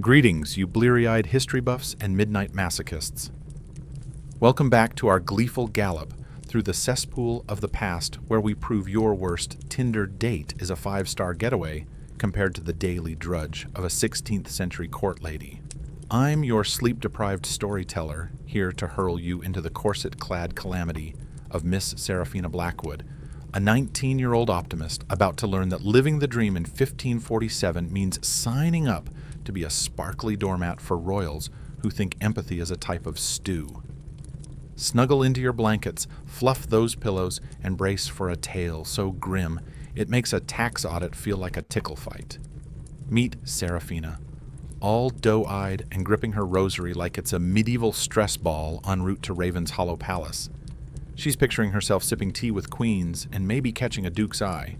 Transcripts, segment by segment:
Greetings, you bleary-eyed history buffs and midnight masochists. Welcome back to our gleeful gallop through the cesspool of the past, where we prove your worst Tinder date is a 5-star getaway compared to the daily drudge of a 16th century court lady. I'm your sleep-deprived storyteller, here to hurl you into the corset-clad calamity of Miss Seraphina Blackwood, a 19-year-old optimist about to learn that living the dream in 1547 means signing up to be a sparkly doormat for royals who think empathy is a type of stew. Snuggle into your blankets, fluff those pillows, and brace for a tale so grim it makes a tax audit feel like a tickle fight. Meet Seraphina, all doe-eyed and gripping her rosary like it's a medieval stress ball en route to Ravenshollow Palace. She's picturing herself sipping tea with queens and maybe catching a duke's eye.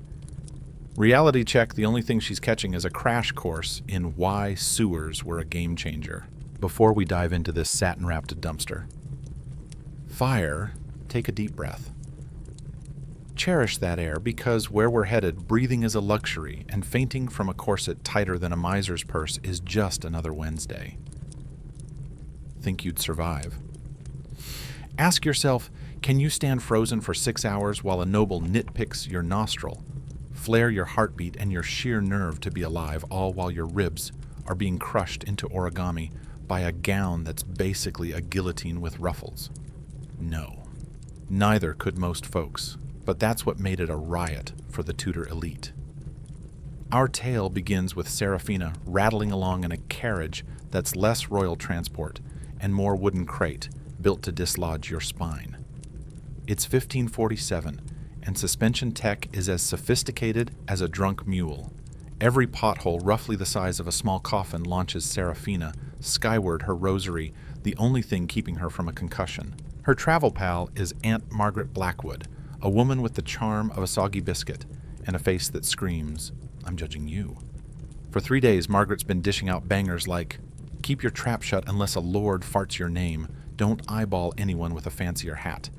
Reality check, the only thing she's catching is a crash course in why sewers were a game changer. Before we dive into this satin-wrapped dumpster. Fire, take a deep breath. Cherish that air, because where we're headed, breathing is a luxury, and fainting from a corset tighter than a miser's purse is just another Wednesday. Think you'd survive? Ask yourself, can you stand frozen for 6 hours while a noble nitpicks your nostril? Flare your heartbeat and your sheer nerve to be alive, all while your ribs are being crushed into origami by a gown that's basically a guillotine with ruffles. No, neither could most folks, but that's what made it a riot for the Tudor elite. Our tale begins with Seraphina rattling along in a carriage that's less royal transport and more wooden crate built to dislodge your spine. It's 1547, and suspension tech is as sophisticated as a drunk mule. Every pothole roughly the size of a small coffin launches Seraphina skyward, her rosary, the only thing keeping her from a concussion. Her travel pal is Aunt Margaret Blackwood, a woman with the charm of a soggy biscuit and a face that screams, "I'm judging you." For 3 days, Margaret's been dishing out bangers like, "Keep your trap shut unless a lord farts your name. Don't eyeball anyone with a fancier hat.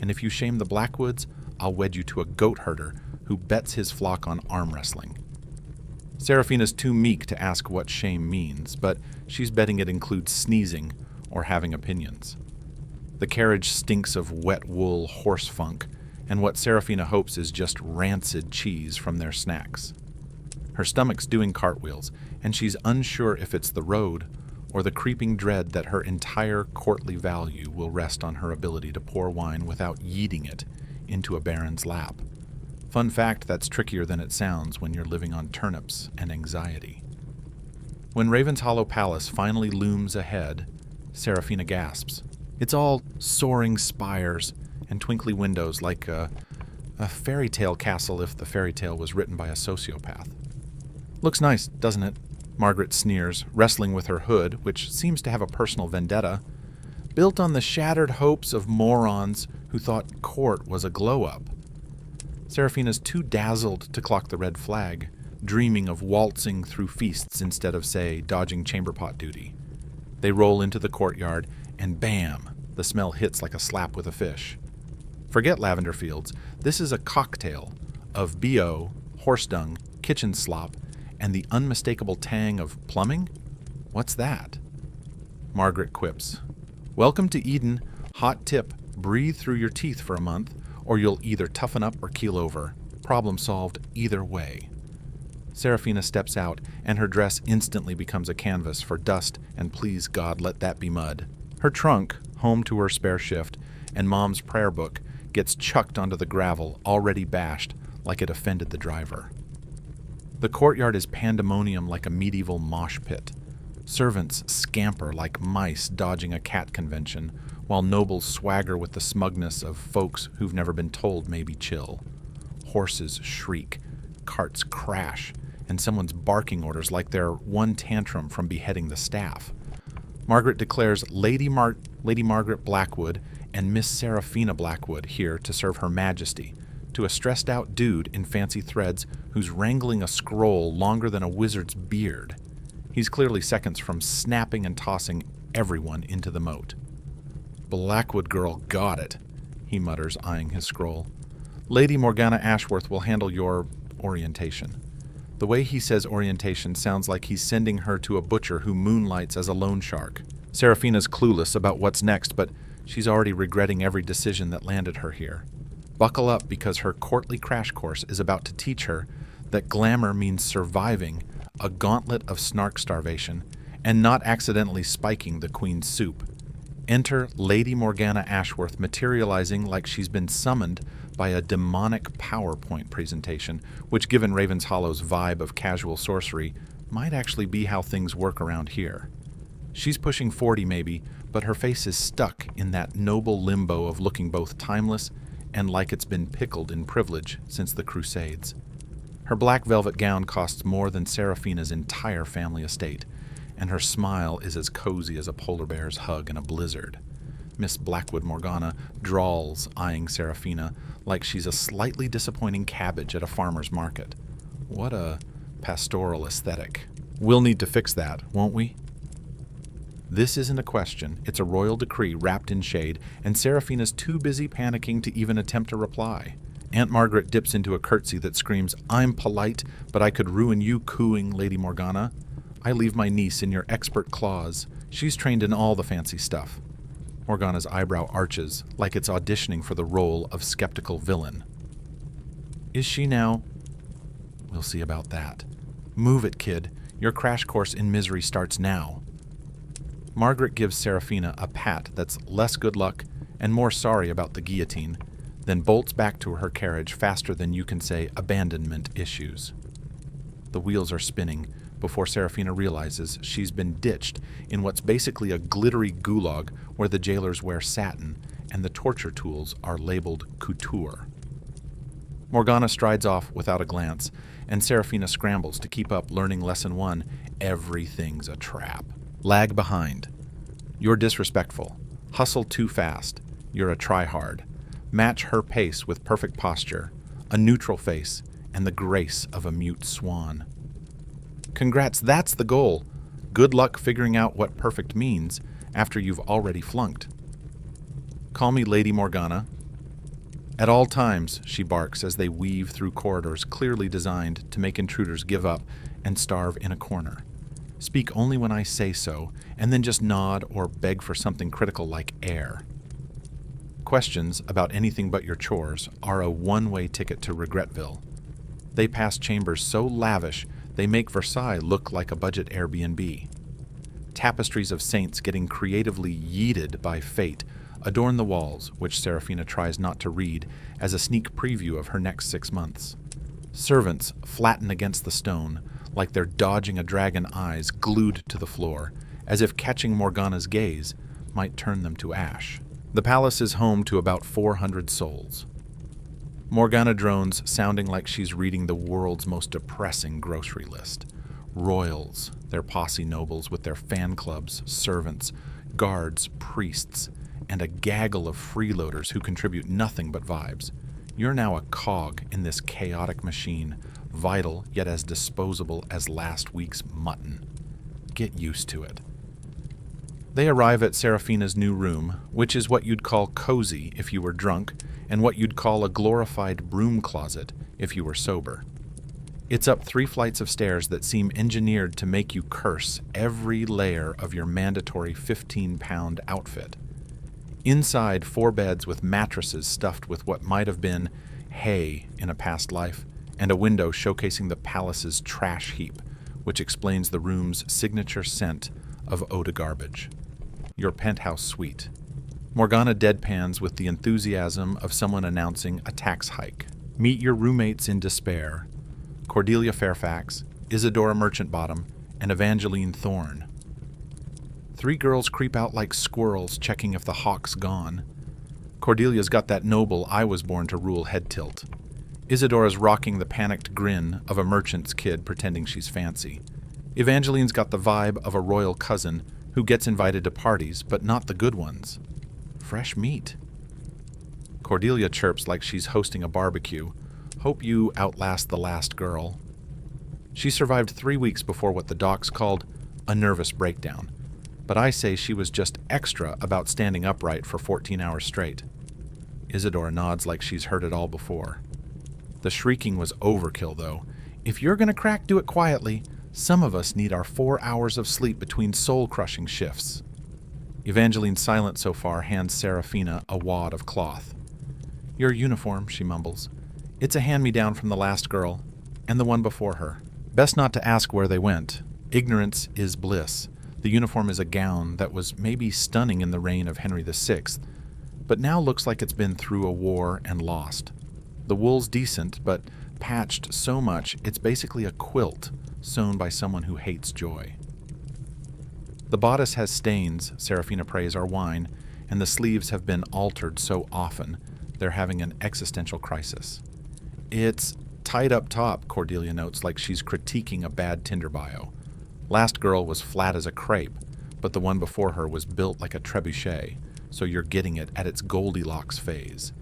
And if you shame the Blackwoods, I'll wed you to a goat herder who bets his flock on arm wrestling." Seraphina's too meek to ask what shame means, but she's betting it includes sneezing or having opinions. The carriage stinks of wet wool horse funk, and what Seraphina hopes is just rancid cheese from their snacks. Her stomach's doing cartwheels, and she's unsure if it's the road or the creeping dread that her entire courtly value will rest on her ability to pour wine without yeeting it into a baron's lap. Fun fact, that's trickier than it sounds when you're living on turnips and anxiety. When Ravenshollow Palace finally looms ahead, Seraphina gasps. It's all soaring spires and twinkly windows like a fairy tale castle if the fairy tale was written by a sociopath. Looks nice, doesn't it? Margaret sneers, wrestling with her hood, which seems to have a personal vendetta, built on the shattered hopes of morons who thought court was a glow-up. Seraphina's too dazzled to clock the red flag, dreaming of waltzing through feasts instead of, say, dodging chamberpot duty. They roll into the courtyard, and bam, the smell hits like a slap with a fish. Forget lavender fields. This is a cocktail of BO, horse dung, kitchen slop, and the unmistakable tang of plumbing? What's that? Margaret quips. Welcome to Eden. Hot tip, breathe through your teeth for a month, or you'll either toughen up or keel over. Problem solved either way. Seraphina steps out, and her dress instantly becomes a canvas for dust, and please God, let that be mud. Her trunk, home to her spare shift, and Mom's prayer book, gets chucked onto the gravel, already bashed, like it offended the driver. The courtyard is pandemonium like a medieval mosh pit. Servants scamper like mice dodging a cat convention, while nobles swagger with the smugness of folks who've never been told maybe chill. Horses shriek, carts crash, and someone's barking orders like they're one tantrum from beheading the staff. Margaret declares Lady Margaret Blackwood and Miss Seraphina Blackwood here to serve Her Majesty, to a stressed-out dude in fancy threads who's wrangling a scroll longer than a wizard's beard. He's clearly seconds from snapping and tossing everyone into the moat. "Blackwood girl got it," he mutters, eyeing his scroll. "Lady Morgana Ashworth will handle your orientation." The way he says orientation sounds like he's sending her to a butcher who moonlights as a loan shark. Seraphina's clueless about what's next, but she's already regretting every decision that landed her here. Buckle up, because her courtly crash course is about to teach her that glamour means surviving a gauntlet of snark starvation and not accidentally spiking the queen's soup. Enter Lady Morgana Ashworth, materializing like she's been summoned by a demonic PowerPoint presentation, which, given Ravenshollow's vibe of casual sorcery, might actually be how things work around here. She's pushing 40 maybe, but her face is stuck in that noble limbo of looking both timeless and like it's been pickled in privilege since the Crusades. Her black velvet gown costs more than Seraphina's entire family estate, and her smile is as cozy as a polar bear's hug in a blizzard. Miss Blackwood Morgana drawls, eyeing Seraphina like she's a slightly disappointing cabbage at a farmer's market. What a pastoral aesthetic. We'll need to fix that, won't we? This isn't a question, it's a royal decree wrapped in shade, and Seraphina's too busy panicking to even attempt a reply. Aunt Margaret dips into a curtsy that screams, "I'm polite, but I could ruin you cooing, Lady Morgana. I leave my niece in your expert claws. She's trained in all the fancy stuff." Morgana's eyebrow arches, like it's auditioning for the role of skeptical villain. Is she now? We'll see about that. Move it, kid. Your crash course in misery starts now. Margaret gives Seraphina a pat that's less good luck and more sorry about the guillotine, then bolts back to her carriage faster than you can say abandonment issues. The wheels are spinning before Seraphina realizes she's been ditched in what's basically a glittery gulag where the jailers wear satin and the torture tools are labeled couture. Morgana strides off without a glance, and Seraphina scrambles to keep up, learning lesson 1, everything's a trap. Lag behind. You're disrespectful. Hustle too fast. You're a tryhard. Match her pace with perfect posture, a neutral face, and the grace of a mute swan. Congrats, that's the goal. Good luck figuring out what perfect means after you've already flunked. Call me Lady Morgana. At all times, she barks as they weave through corridors clearly designed to make intruders give up and starve in a corner. Speak only when I say so, and then just nod or beg for something critical like air. Questions about anything but your chores are a one-way ticket to Regretville. They pass chambers so lavish they make Versailles look like a budget Airbnb. Tapestries of saints getting creatively yeeted by fate adorn the walls, which Seraphina tries not to read as a sneak preview of her next 6 months. Servants flatten against the stone, like they're dodging a dragon eyes glued to the floor, as if catching Morgana's gaze might turn them to ash. The palace is home to about 400 souls. Morgana drones, sounding like she's reading the world's most depressing grocery list. Royals, their posse nobles with their fan clubs, servants, guards, priests, and a gaggle of freeloaders who contribute nothing but vibes. You're now a cog in this chaotic machine, vital yet as disposable as last week's mutton. Get used to it. They arrive at Seraphina's new room, which is what you'd call cozy if you were drunk, and what you'd call a glorified broom closet if you were sober. It's up 3 flights of stairs that seem engineered to make you curse every layer of your mandatory 15-pound outfit. Inside, 4 beds with mattresses stuffed with what might have been hay in a past life, and a window showcasing the palace's trash heap, which explains the room's signature scent of eau de garbage. Your penthouse suite. Morgana deadpans with the enthusiasm of someone announcing a tax hike. Meet your roommates in despair: Cordelia Fairfax, Isadora Merchantbottom, and Evangeline Thorne. 3 girls creep out like squirrels, checking if the hawk's gone. Cordelia's got that noble I was born to rule head tilt. Isadora's rocking the panicked grin of a merchant's kid pretending she's fancy. Evangeline's got the vibe of a royal cousin who gets invited to parties, but not the good ones. Fresh meat. Cordelia chirps like she's hosting a barbecue. Hope you outlast the last girl. She survived 3 weeks before what the docs called a nervous breakdown, but I say she was just extra about standing upright for 14 hours straight. Isadora nods like she's heard it all before. The shrieking was overkill, though. If you're gonna crack, do it quietly. Some of us need our 4 hours of sleep between soul-crushing shifts. Evangeline, silent so far, hands Seraphina a wad of cloth. Your uniform, she mumbles. It's a hand-me-down from the last girl, and the one before her. Best not to ask where they went. Ignorance is bliss. The uniform is a gown that was maybe stunning in the reign of Henry VI, but now looks like it's been through a war and lost. The wool's decent, but patched so much it's basically a quilt sewn by someone who hates joy. The bodice has stains, Seraphina prays, are wine, and the sleeves have been altered so often they're having an existential crisis. It's tight up top, Cordelia notes, like she's critiquing a bad Tinder bio. Last girl was flat as a crepe, but the one before her was built like a trebuchet, so you're getting it at its Goldilocks phase.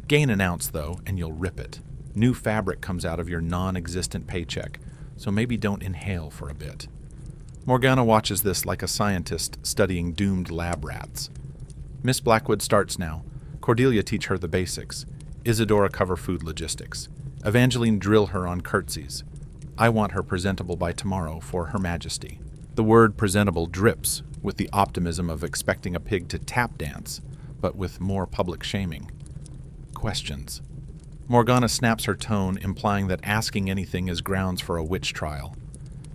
Gain an ounce, though, and you'll rip it. New fabric comes out of your non-existent paycheck, so maybe don't inhale for a bit. Morgana watches this like a scientist studying doomed lab rats. Miss Blackwood starts now. Cordelia teach her the basics. Isadora cover food logistics. Evangeline drill her on curtsies. I want her presentable by tomorrow for Her Majesty. The word presentable drips with the optimism of expecting a pig to tap dance, but with more public shaming. Questions. Morgana snaps her tone, implying that asking anything is grounds for a witch trial.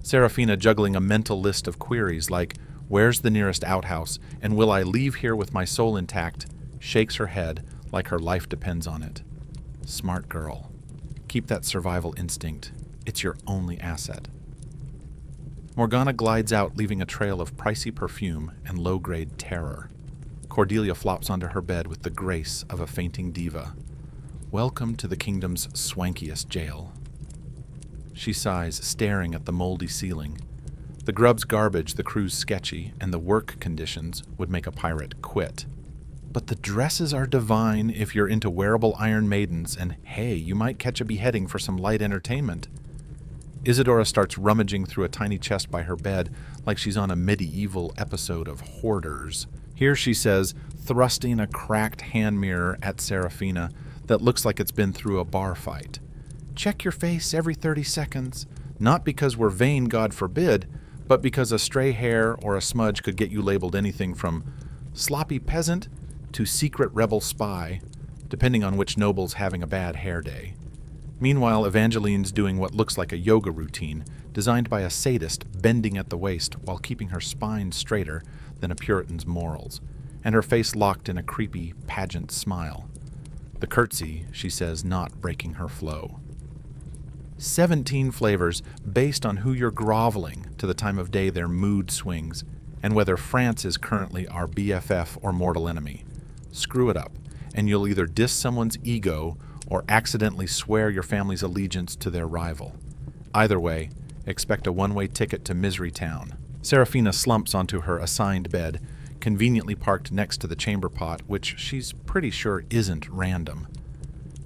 Seraphina, juggling a mental list of queries like, where's the nearest outhouse, and will I leave here with my soul intact, shakes her head like her life depends on it. Smart girl. Keep that survival instinct. It's your only asset. Morgana glides out, leaving a trail of pricey perfume and low-grade terror. Cordelia flops onto her bed with the grace of a fainting diva. Welcome to the kingdom's swankiest jail. She sighs, staring at the moldy ceiling. The grub's garbage, the crew's sketchy, and the work conditions would make a pirate quit. But the dresses are divine if you're into wearable Iron Maidens, and hey, you might catch a beheading for some light entertainment. Isadora starts rummaging through a tiny chest by her bed like she's on a medieval episode of Hoarders. Here she says, thrusting a cracked hand mirror at Seraphina that looks like it's been through a bar fight. Check your face every 30 seconds, not because we're vain, God forbid, but because a stray hair or a smudge could get you labeled anything from sloppy peasant to secret rebel spy, depending on which noble's having a bad hair day. Meanwhile, Evangeline's doing what looks like a yoga routine, designed by a sadist bending at the waist while keeping her spine straighter than a Puritan's morals, and her face locked in a creepy pageant smile. The curtsy, she says, not breaking her flow. 17 flavors based on who you're groveling to the time of day their mood swings, and whether France is currently our BFF or mortal enemy. Screw it up, and you'll either diss someone's ego or accidentally swear your family's allegiance to their rival. Either way, expect a one-way ticket to Misery Town. Seraphina slumps onto her assigned bed, conveniently parked next to the chamber pot, which she's pretty sure isn't random.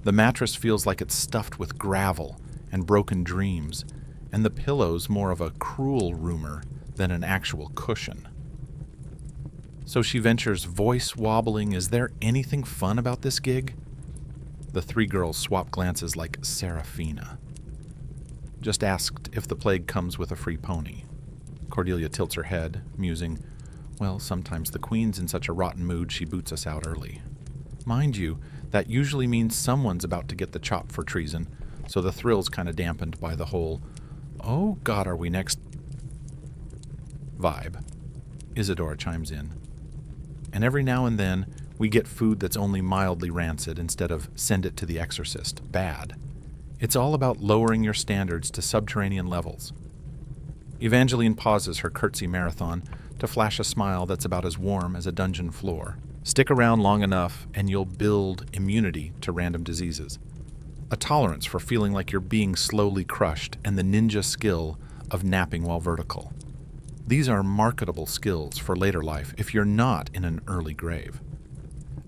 The mattress feels like it's stuffed with gravel and broken dreams, and the pillow's more of a cruel rumor than an actual cushion. So she ventures, voice wobbling, is there anything fun about this gig? The three girls swap glances like Seraphina. Just asked if the plague comes with a free pony. Cordelia tilts her head, musing, well, sometimes the queen's in such a rotten mood she boots us out early. Mind you, that usually means someone's about to get the chop for treason, so the thrill's kind of dampened by the whole, oh God, are we next vibe. Isadora chimes in. And every now and then, we get food that's only mildly rancid instead of send it to the exorcist, bad. It's all about lowering your standards to subterranean levels. Evangeline pauses her curtsy marathon to flash a smile that's about as warm as a dungeon floor. Stick around long enough and you'll build immunity to random diseases. A tolerance for feeling like you're being slowly crushed, and the ninja skill of napping while vertical. These are marketable skills for later life if you're not in an early grave.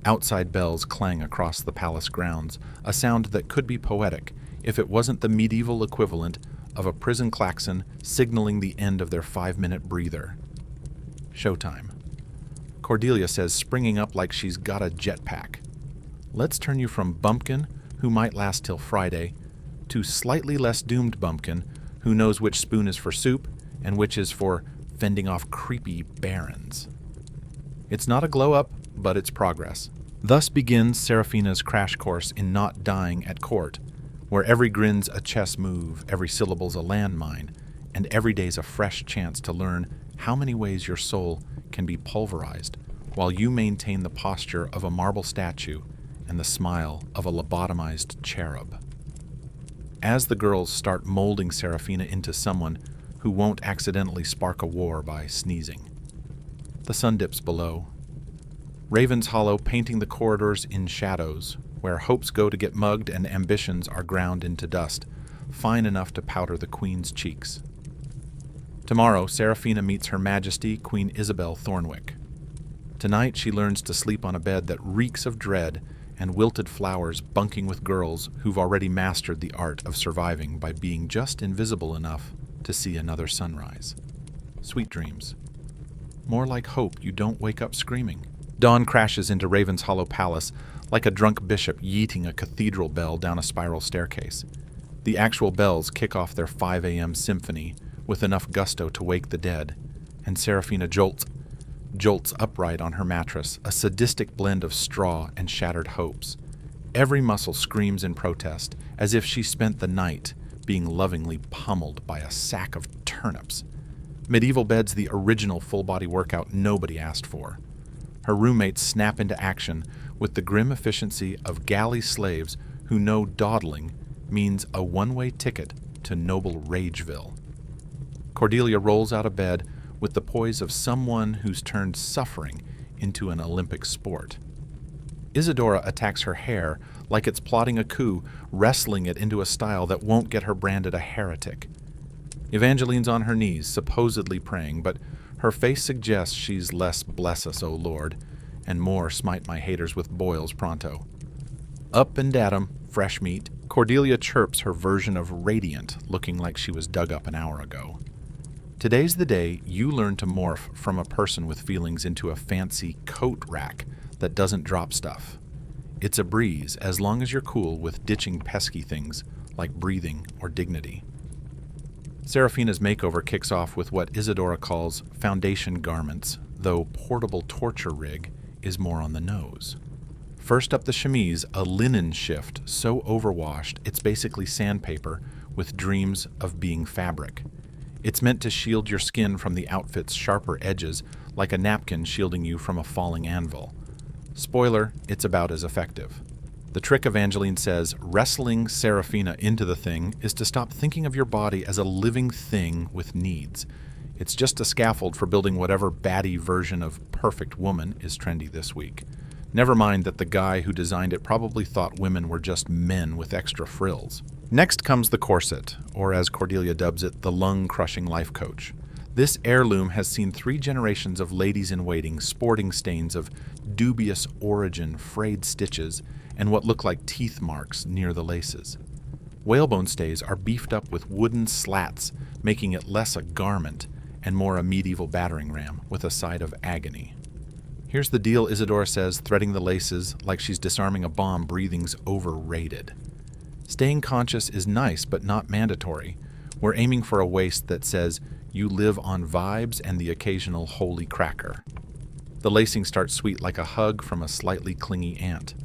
Outside bells clang across the palace grounds, a sound that could be poetic if it wasn't the medieval equivalent of a prison klaxon signaling the end of their 5-minute breather. Showtime. Cordelia says, springing up like she's got a jetpack. Let's turn you from Bumpkin, who might last till Friday, to slightly less doomed Bumpkin, Who knows which spoon is for soup and which is for fending off creepy barons? It's not a glow-up, but it's progress. Thus begins Seraphina's crash course in not dying at court, where every grin's a chess move, every syllable's a landmine, and every day's a fresh chance to learn how many ways your soul can be pulverized, while you maintain the posture of a marble statue and the smile of a lobotomized cherub. As the girls start molding Seraphina into someone who won't accidentally spark a war by sneezing. The sun dips below. Ravenshollow painting the corridors in shadows, where hopes go to get mugged and ambitions are ground into dust, fine enough to powder the queen's cheeks. Tomorrow, Seraphina meets Her Majesty Queen Isabel Thornwick. Tonight, she learns to sleep on a bed that reeks of dread and wilted flowers bunking with girls who've already mastered the art of surviving by being just invisible enough to see another sunrise. Sweet dreams. More like hope you don't wake up screaming. Dawn crashes into Ravenshollow Palace like a drunk bishop yeeting a cathedral bell down a spiral staircase. The actual bells kick off their 5 a.m. symphony with enough gusto to wake the dead, and Seraphina jolts upright on her mattress, a sadistic blend of straw and shattered hopes. Every muscle screams in protest, as if she spent the night being lovingly pummeled by a sack of turnips. Medieval bed's the original full-body workout nobody asked for. Her roommates snap into action with the grim efficiency of galley slaves who know dawdling means a one-way ticket to noble Rageville. Cordelia rolls out of bed with the poise of someone who's turned suffering into an Olympic sport. Isadora attacks her hair like it's plotting a coup, wrestling it into a style that won't get her branded a heretic. Evangeline's on her knees, supposedly praying, but her face suggests she's less bless us, O Lord, and more smite my haters with boils pronto. Up and at 'em, fresh meat, Cordelia chirps her version of radiant, looking like she was dug up an hour ago. Today's the day you learn to morph from a person with feelings into a fancy coat rack that doesn't drop stuff. It's a breeze as long as you're cool with ditching pesky things like breathing or dignity. Seraphina's makeover kicks off with what Isadora calls foundation garments, though portable torture rig is more on the nose. First up the chemise, a linen shift so overwashed it's basically sandpaper with dreams of being fabric. It's meant to shield your skin from the outfit's sharper edges, like a napkin shielding you from a falling anvil. Spoiler, it's about as effective. The trick, Evangeline says, wrestling Seraphina into the thing is to stop thinking of your body as a living thing with needs. It's just a scaffold for building whatever baddie version of perfect woman is trendy this week. Never mind that the guy who designed it probably thought women were just men with extra frills. Next comes the corset, or as Cordelia dubs it, the lung-crushing life coach. This heirloom has seen 3 generations of ladies-in-waiting sporting stains of dubious origin, frayed stitches, and what look like teeth marks near the laces. Whalebone stays are beefed up with wooden slats, making it less a garment and more a medieval battering ram with a side of agony. Here's the deal, Isadora says, threading the laces like she's disarming a bomb. Breathing's overrated. Staying conscious is nice, but not mandatory. We're aiming for a waist that says, you live on vibes and the occasional holy cracker. The lacing starts sweet like a hug from a slightly clingy aunt.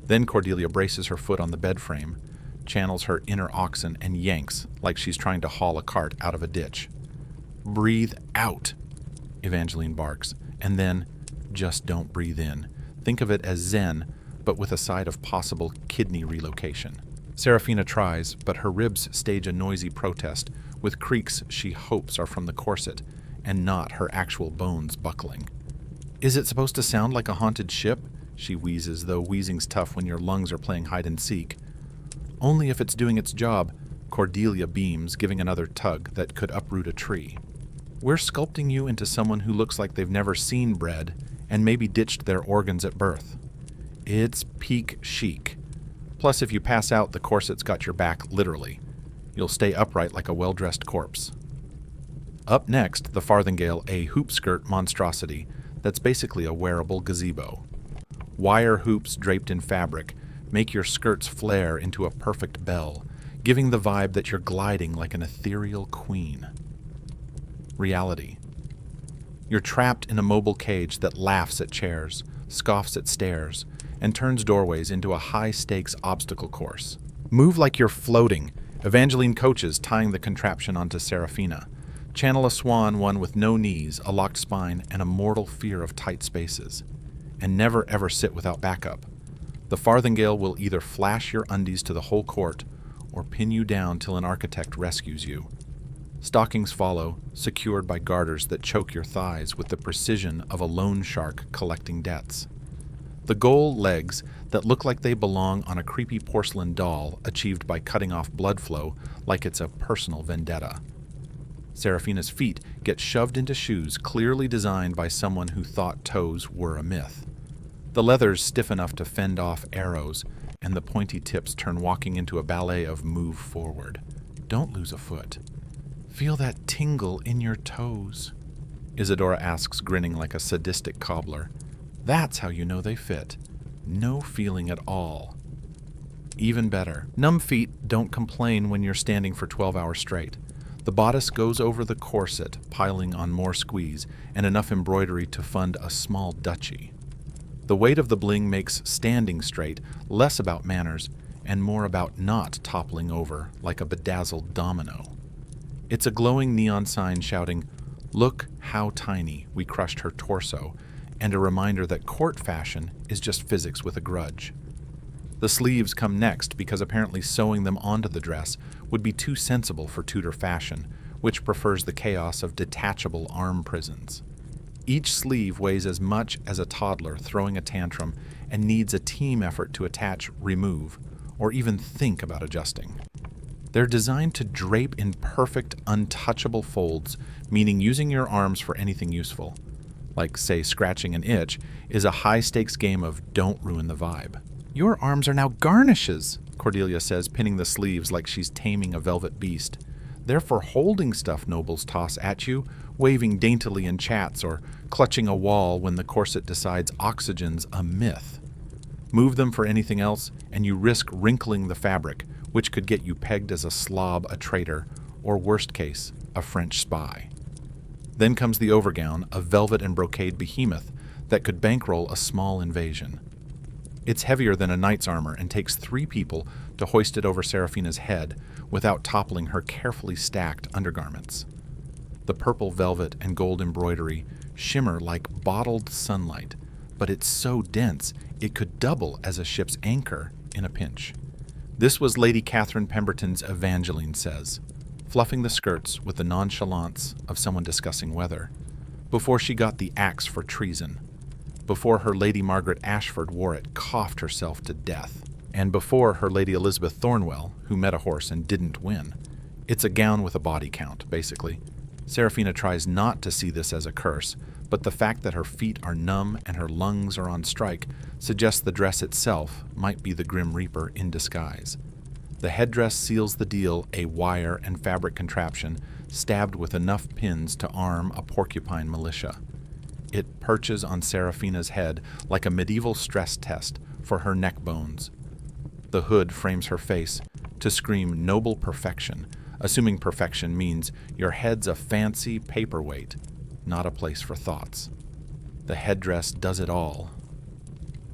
Then Cordelia braces her foot on the bed frame, channels her inner oxen, and yanks like she's trying to haul a cart out of a ditch. Breathe out, Evangeline barks, and then just don't breathe in. Think of it as Zen, but with a side of possible kidney relocation. Seraphina tries, but her ribs stage a noisy protest, with creaks she hopes are from the corset, and not her actual bones buckling. Is it supposed to sound like a haunted ship? She wheezes, though wheezing's tough when your lungs are playing hide-and-seek. Only if it's doing its job, Cordelia beams, giving another tug that could uproot a tree. We're sculpting you into someone who looks like they've never seen bread, and maybe ditched their organs at birth. It's peak chic. Plus, if you pass out, the corset's got your back, literally. You'll stay upright like a well-dressed corpse. Up next, the farthingale, a hoop skirt monstrosity that's basically a wearable gazebo. Wire hoops draped in fabric make your skirts flare into a perfect bell, giving the vibe that you're gliding like an ethereal queen. Reality. You're trapped in a mobile cage that laughs at chairs, scoffs at stairs, and turns doorways into a high-stakes obstacle course. Move like you're floating, Evangeline coaches tying the contraption onto Seraphina. Channel a swan, one with no knees, a locked spine, and a mortal fear of tight spaces. And never ever sit without backup. The farthingale will either flash your undies to the whole court, or pin you down till an architect rescues you. Stockings follow, secured by garters that choke your thighs with the precision of a loan shark collecting debts. The goal legs that look like they belong on a creepy porcelain doll achieved by cutting off blood flow like it's a personal vendetta. Seraphina's feet get shoved into shoes clearly designed by someone who thought toes were a myth. The leather's stiff enough to fend off arrows, and the pointy tips turn walking into a ballet of move forward. Don't lose a foot. Feel that tingle in your toes, Isadora asks, grinning like a sadistic cobbler. That's how you know they fit. No feeling at all. Even better, numb feet don't complain when you're standing for 12 hours straight. The bodice goes over the corset, piling on more squeeze and enough embroidery to fund a small duchy. The weight of the bling makes standing straight less about manners and more about not toppling over like a bedazzled domino. It's a glowing neon sign shouting, "Look how tiny we crushed her torso," and a reminder that court fashion is just physics with a grudge. The sleeves come next because apparently sewing them onto the dress would be too sensible for Tudor fashion, which prefers the chaos of detachable arm prisons. Each sleeve weighs as much as a toddler throwing a tantrum and needs a team effort to attach, remove, or even think about adjusting. They're designed to drape in perfect, untouchable folds, meaning using your arms for anything useful, like, say, scratching an itch, is a high-stakes game of don't ruin the vibe. Your arms are now garnishes, Cordelia says, pinning the sleeves like she's taming a velvet beast. They're for holding stuff nobles toss at you, waving daintily in chats, or clutching a wall when the corset decides oxygen's a myth. Move them for anything else, and you risk wrinkling the fabric, which could get you pegged as a slob, a traitor, or worst case, a French spy. Then comes the overgown, a velvet and brocade behemoth that could bankroll a small invasion. It's heavier than a knight's armor and takes 3 people to hoist it over Seraphina's head without toppling her carefully stacked undergarments. The purple velvet and gold embroidery shimmer like bottled sunlight, but it's so dense it could double as a ship's anchor in a pinch. This was Lady Catherine Pemberton's Evangeline says, fluffing the skirts with the nonchalance of someone discussing weather, before she got the axe for treason, before her Lady Margaret Ashford wore it, coughed herself to death, and before her Lady Elizabeth Thornwell, who met a horse and didn't win. It's a gown with a body count, basically. Seraphina tries not to see this as a curse, but the fact that her feet are numb and her lungs are on strike suggests the dress itself might be the Grim Reaper in disguise. The headdress seals the deal, a wire and fabric contraption stabbed with enough pins to arm a porcupine militia. It perches on Seraphina's head like a medieval stress test for her neck bones. The hood frames her face to scream noble perfection, assuming perfection means your head's a fancy paperweight, not a place for thoughts. The headdress does it all,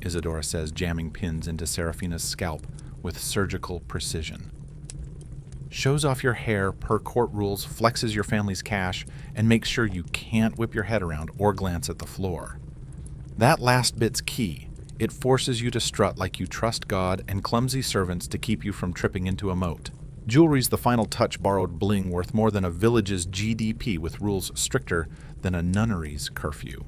Isadora says, jamming pins into Seraphina's scalp with surgical precision. Shows off your hair per court rules, flexes your family's cash, and makes sure you can't whip your head around or glance at the floor. That last bit's key. It forces you to strut like you trust God and clumsy servants to keep you from tripping into a moat. Jewelry's the final touch, borrowed bling worth more than a village's GDP with rules stricter than a nunnery's curfew.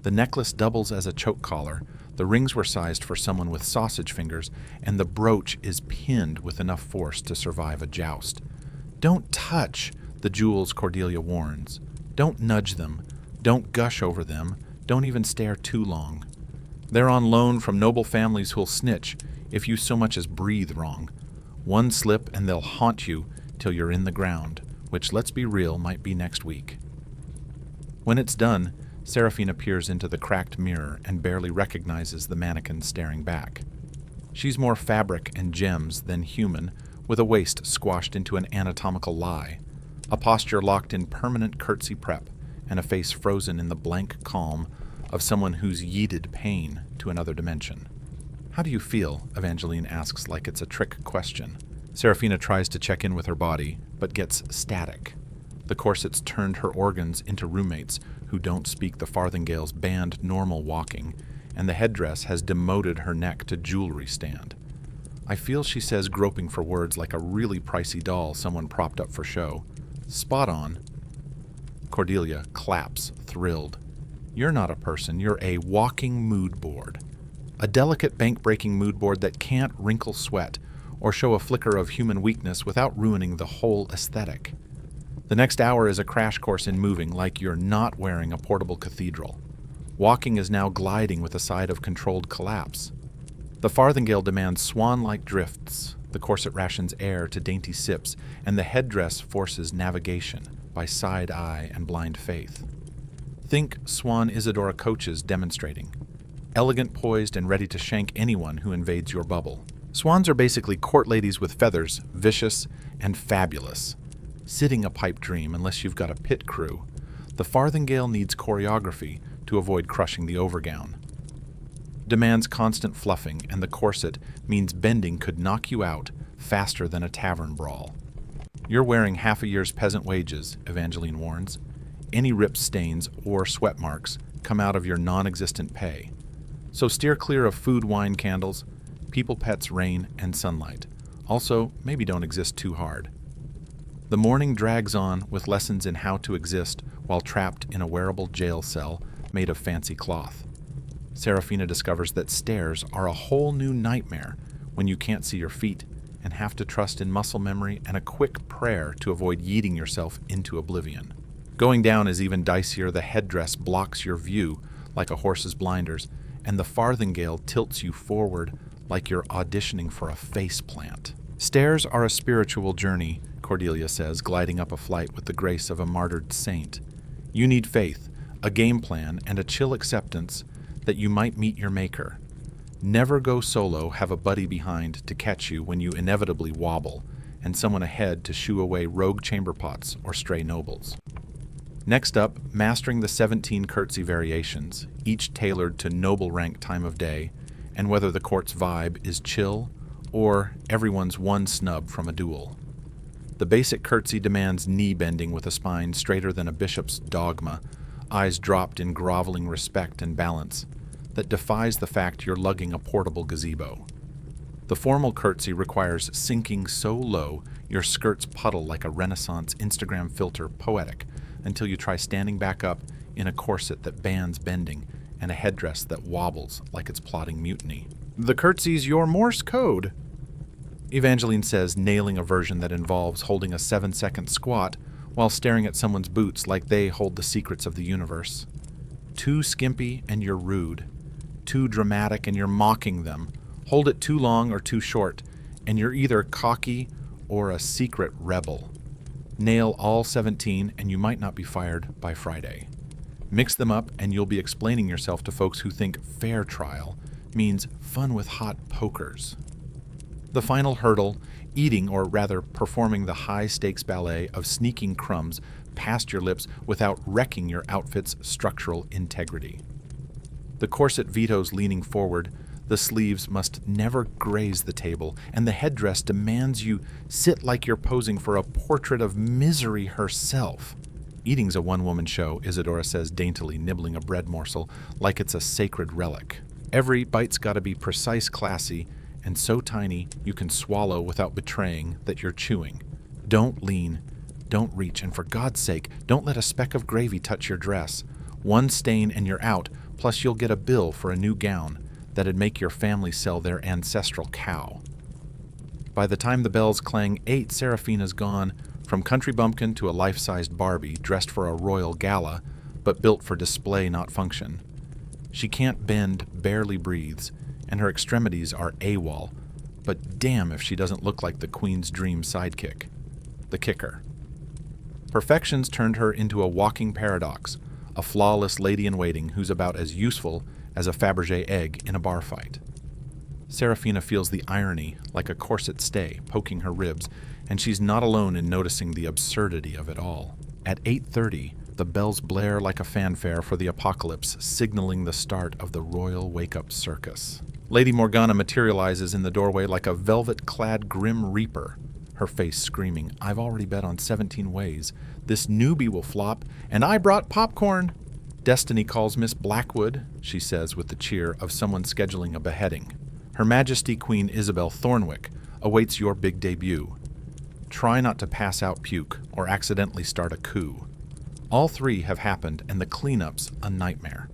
The necklace doubles as a choke collar, the rings were sized for someone with sausage fingers, and the brooch is pinned with enough force to survive a joust. Don't touch the jewels, Cordelia warns. Don't nudge them. Don't gush over them. Don't even stare too long. They're on loan from noble families who'll snitch if you so much as breathe wrong. One slip and they'll haunt you till you're in the ground, which, let's be real, might be next week. When it's done, Seraphina peers into the cracked mirror and barely recognizes the mannequin staring back. She's more fabric and gems than human, with a waist squashed into an anatomical lie, a posture locked in permanent curtsy prep, and a face frozen in the blank calm of someone who's yeeted pain to another dimension. "How do you feel?" Evangeline asks like it's a trick question. Seraphina tries to check in with her body, but gets static. The corset's turned her organs into roommates who don't speak the Farthingale's banned normal walking, and the headdress has demoted her neck to jewelry stand. "I feel," she says, groping for words like a really pricey doll someone propped up for show. "Spot on." Cordelia claps, thrilled. "You're not a person, you're a walking mood board. A delicate bank-breaking mood board that can't wrinkle sweat or show a flicker of human weakness without ruining the whole aesthetic. The next hour is a crash course in moving like you're not wearing a portable cathedral. Walking is now gliding with a side of controlled collapse. The Farthingale demands swan-like drifts, the corset rations air to dainty sips, and the headdress forces navigation by side-eye and blind faith. Think Swan Isadora coaches demonstrating. Elegant, poised, and ready to shank anyone who invades your bubble. Swans are basically court ladies with feathers, vicious and fabulous. Sitting a pipe dream unless you've got a pit crew. The Farthingale needs choreography to avoid crushing the overgown. Demands constant fluffing, and the corset means bending could knock you out faster than a tavern brawl. You're wearing half a year's peasant wages, Evangeline warns. Any rip stains or sweat marks come out of your non-existent pay. So steer clear of food, wine, candles, people, pets, rain, and sunlight. Also, maybe don't exist too hard. The morning drags on with lessons in how to exist while trapped in a wearable jail cell made of fancy cloth. Seraphina discovers that stairs are a whole new nightmare when you can't see your feet and have to trust in muscle memory and a quick prayer to avoid yeeting yourself into oblivion. Going down is even dicier. The headdress blocks your view like a horse's blinders, and the Farthingale tilts you forward like you're auditioning for a face plant. Stairs are a spiritual journey, Cordelia says, gliding up a flight with the grace of a martyred saint. You need faith, a game plan, and a chill acceptance that you might meet your maker. Never go solo, have a buddy behind to catch you when you inevitably wobble, and someone ahead to shoo away rogue chamber pots or stray nobles. Next up, mastering the 17 curtsy variations, each tailored to noble rank time of day, and whether the court's vibe is chill or everyone's one snub from a duel. The basic curtsy demands knee bending with a spine straighter than a bishop's dogma, eyes dropped in groveling respect and balance, that defies the fact you're lugging a portable gazebo. The formal curtsy requires sinking so low your skirts puddle like a Renaissance Instagram filter poetic until you try standing back up in a corset that bans bending and a headdress that wobbles like it's plotting mutiny. "The curtsy's your Morse code," Evangeline says, nailing a version that involves holding a 7-second squat while staring at someone's boots like they hold the secrets of the universe. Too skimpy and you're rude. Too dramatic and you're mocking them. Hold it too long or too short, and you're either cocky or a secret rebel. Nail all 17 and you might not be fired by Friday. Mix them up and you'll be explaining yourself to folks who think fair trial means fun with hot pokers. The final hurdle, eating, or rather performing the high-stakes ballet of sneaking crumbs past your lips without wrecking your outfit's structural integrity. The corset vetoes leaning forward, the sleeves must never graze the table, and the headdress demands you sit like you're posing for a portrait of misery herself. Eating's a one-woman show, Isadora says daintily, nibbling a bread morsel like it's a sacred relic. Every bite's gotta be precise, classy, and so tiny you can swallow without betraying that you're chewing. Don't lean, don't reach, and for God's sake, don't let a speck of gravy touch your dress. One stain and you're out, plus you'll get a bill for a new gown that'd make your family sell their ancestral cow. By the time the bells clang 8, Seraphina's gone, from country bumpkin to a life-sized Barbie dressed for a royal gala, but built for display, not function. She can't bend, barely breathes, and her extremities are AWOL, but damn if she doesn't look like the Queen's dream sidekick. The kicker. Perfection's turned her into a walking paradox, a flawless lady-in-waiting who's about as useful as a Fabergé egg in a bar fight. Seraphina feels the irony, like a corset stay, poking her ribs, and she's not alone in noticing the absurdity of it all. At 8:30, the bells blare like a fanfare for the apocalypse, signaling the start of the royal wake-up circus. Lady Morgana materializes in the doorway like a velvet-clad grim reaper, her face screaming, "I've already bet on 17 ways. This newbie will flop, and I brought popcorn." "Destiny calls Miss Blackwood," she says with the cheer of someone scheduling a beheading. "Her Majesty Queen Isabel Thornwick awaits your big debut. Try not to pass out puke or accidentally start a coup." All three have happened, and the cleanup's a nightmare.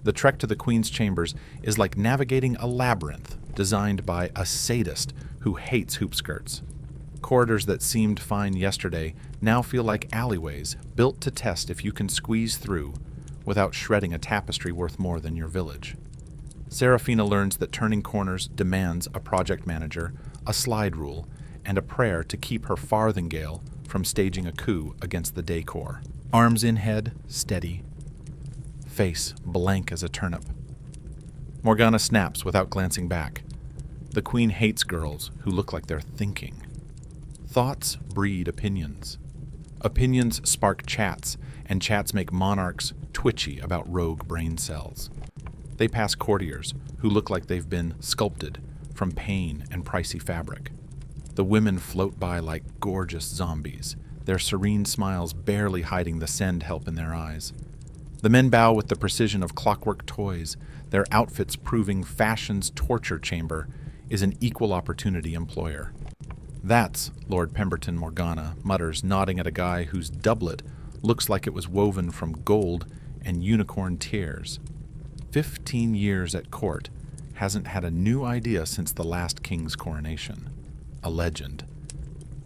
The trek to the Queen's chambers is like navigating a labyrinth designed by a sadist who hates hoop skirts. Corridors that seemed fine yesterday now feel like alleyways built to test if you can squeeze through without shredding a tapestry worth more than your village. Seraphina learns that turning corners demands a project manager, a slide rule, and a prayer to keep her farthingale from staging a coup against the decor. Arms in head, steady. Face blank as a turnip. Morgana snaps without glancing back. The Queen hates girls who look like they're thinking. Thoughts breed opinions. Opinions spark chats, and chats make monarchs twitchy about rogue brain cells. They pass courtiers who look like they've been sculpted from pain and pricey fabric. The women float by like gorgeous zombies, their serene smiles barely hiding the send help in their eyes. The men bow with the precision of clockwork toys, their outfits proving fashion's torture chamber is an equal opportunity employer. "That's Lord Pemberton," Morgana mutters, nodding at a guy whose doublet looks like it was woven from gold and unicorn tears. 15 years at court, hasn't had a new idea since the last king's coronation. A legend.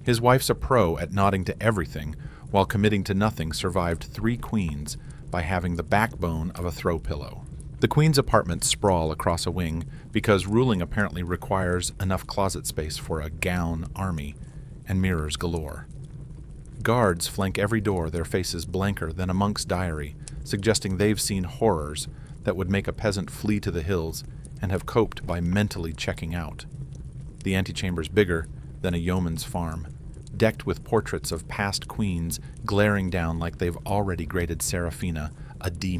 His wife's a pro at nodding to everything, while committing to nothing survived 3 queens by having the backbone of a throw pillow. The Queen's apartments sprawl across a wing because ruling apparently requires enough closet space for a gown army and mirrors galore. Guards flank every door, their faces blanker than a monk's diary, suggesting they've seen horrors that would make a peasant flee to the hills and have coped by mentally checking out. The antechamber's bigger than a yeoman's farm, decked with portraits of past queens glaring down like they've already graded Seraphina a D-.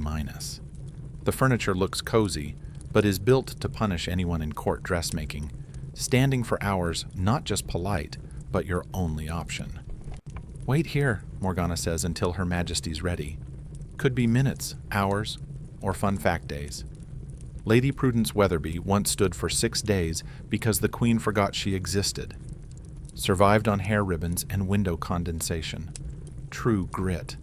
The furniture looks cozy, but is built to punish anyone in court dressmaking, standing for hours not just polite, but your only option. "Wait here," Morgana says, "until Her Majesty's ready. Could be minutes, hours, or fun fact days." Lady Prudence Weatherby once stood for 6 days because the Queen forgot she existed. Survived on hair ribbons and window condensation. True grit.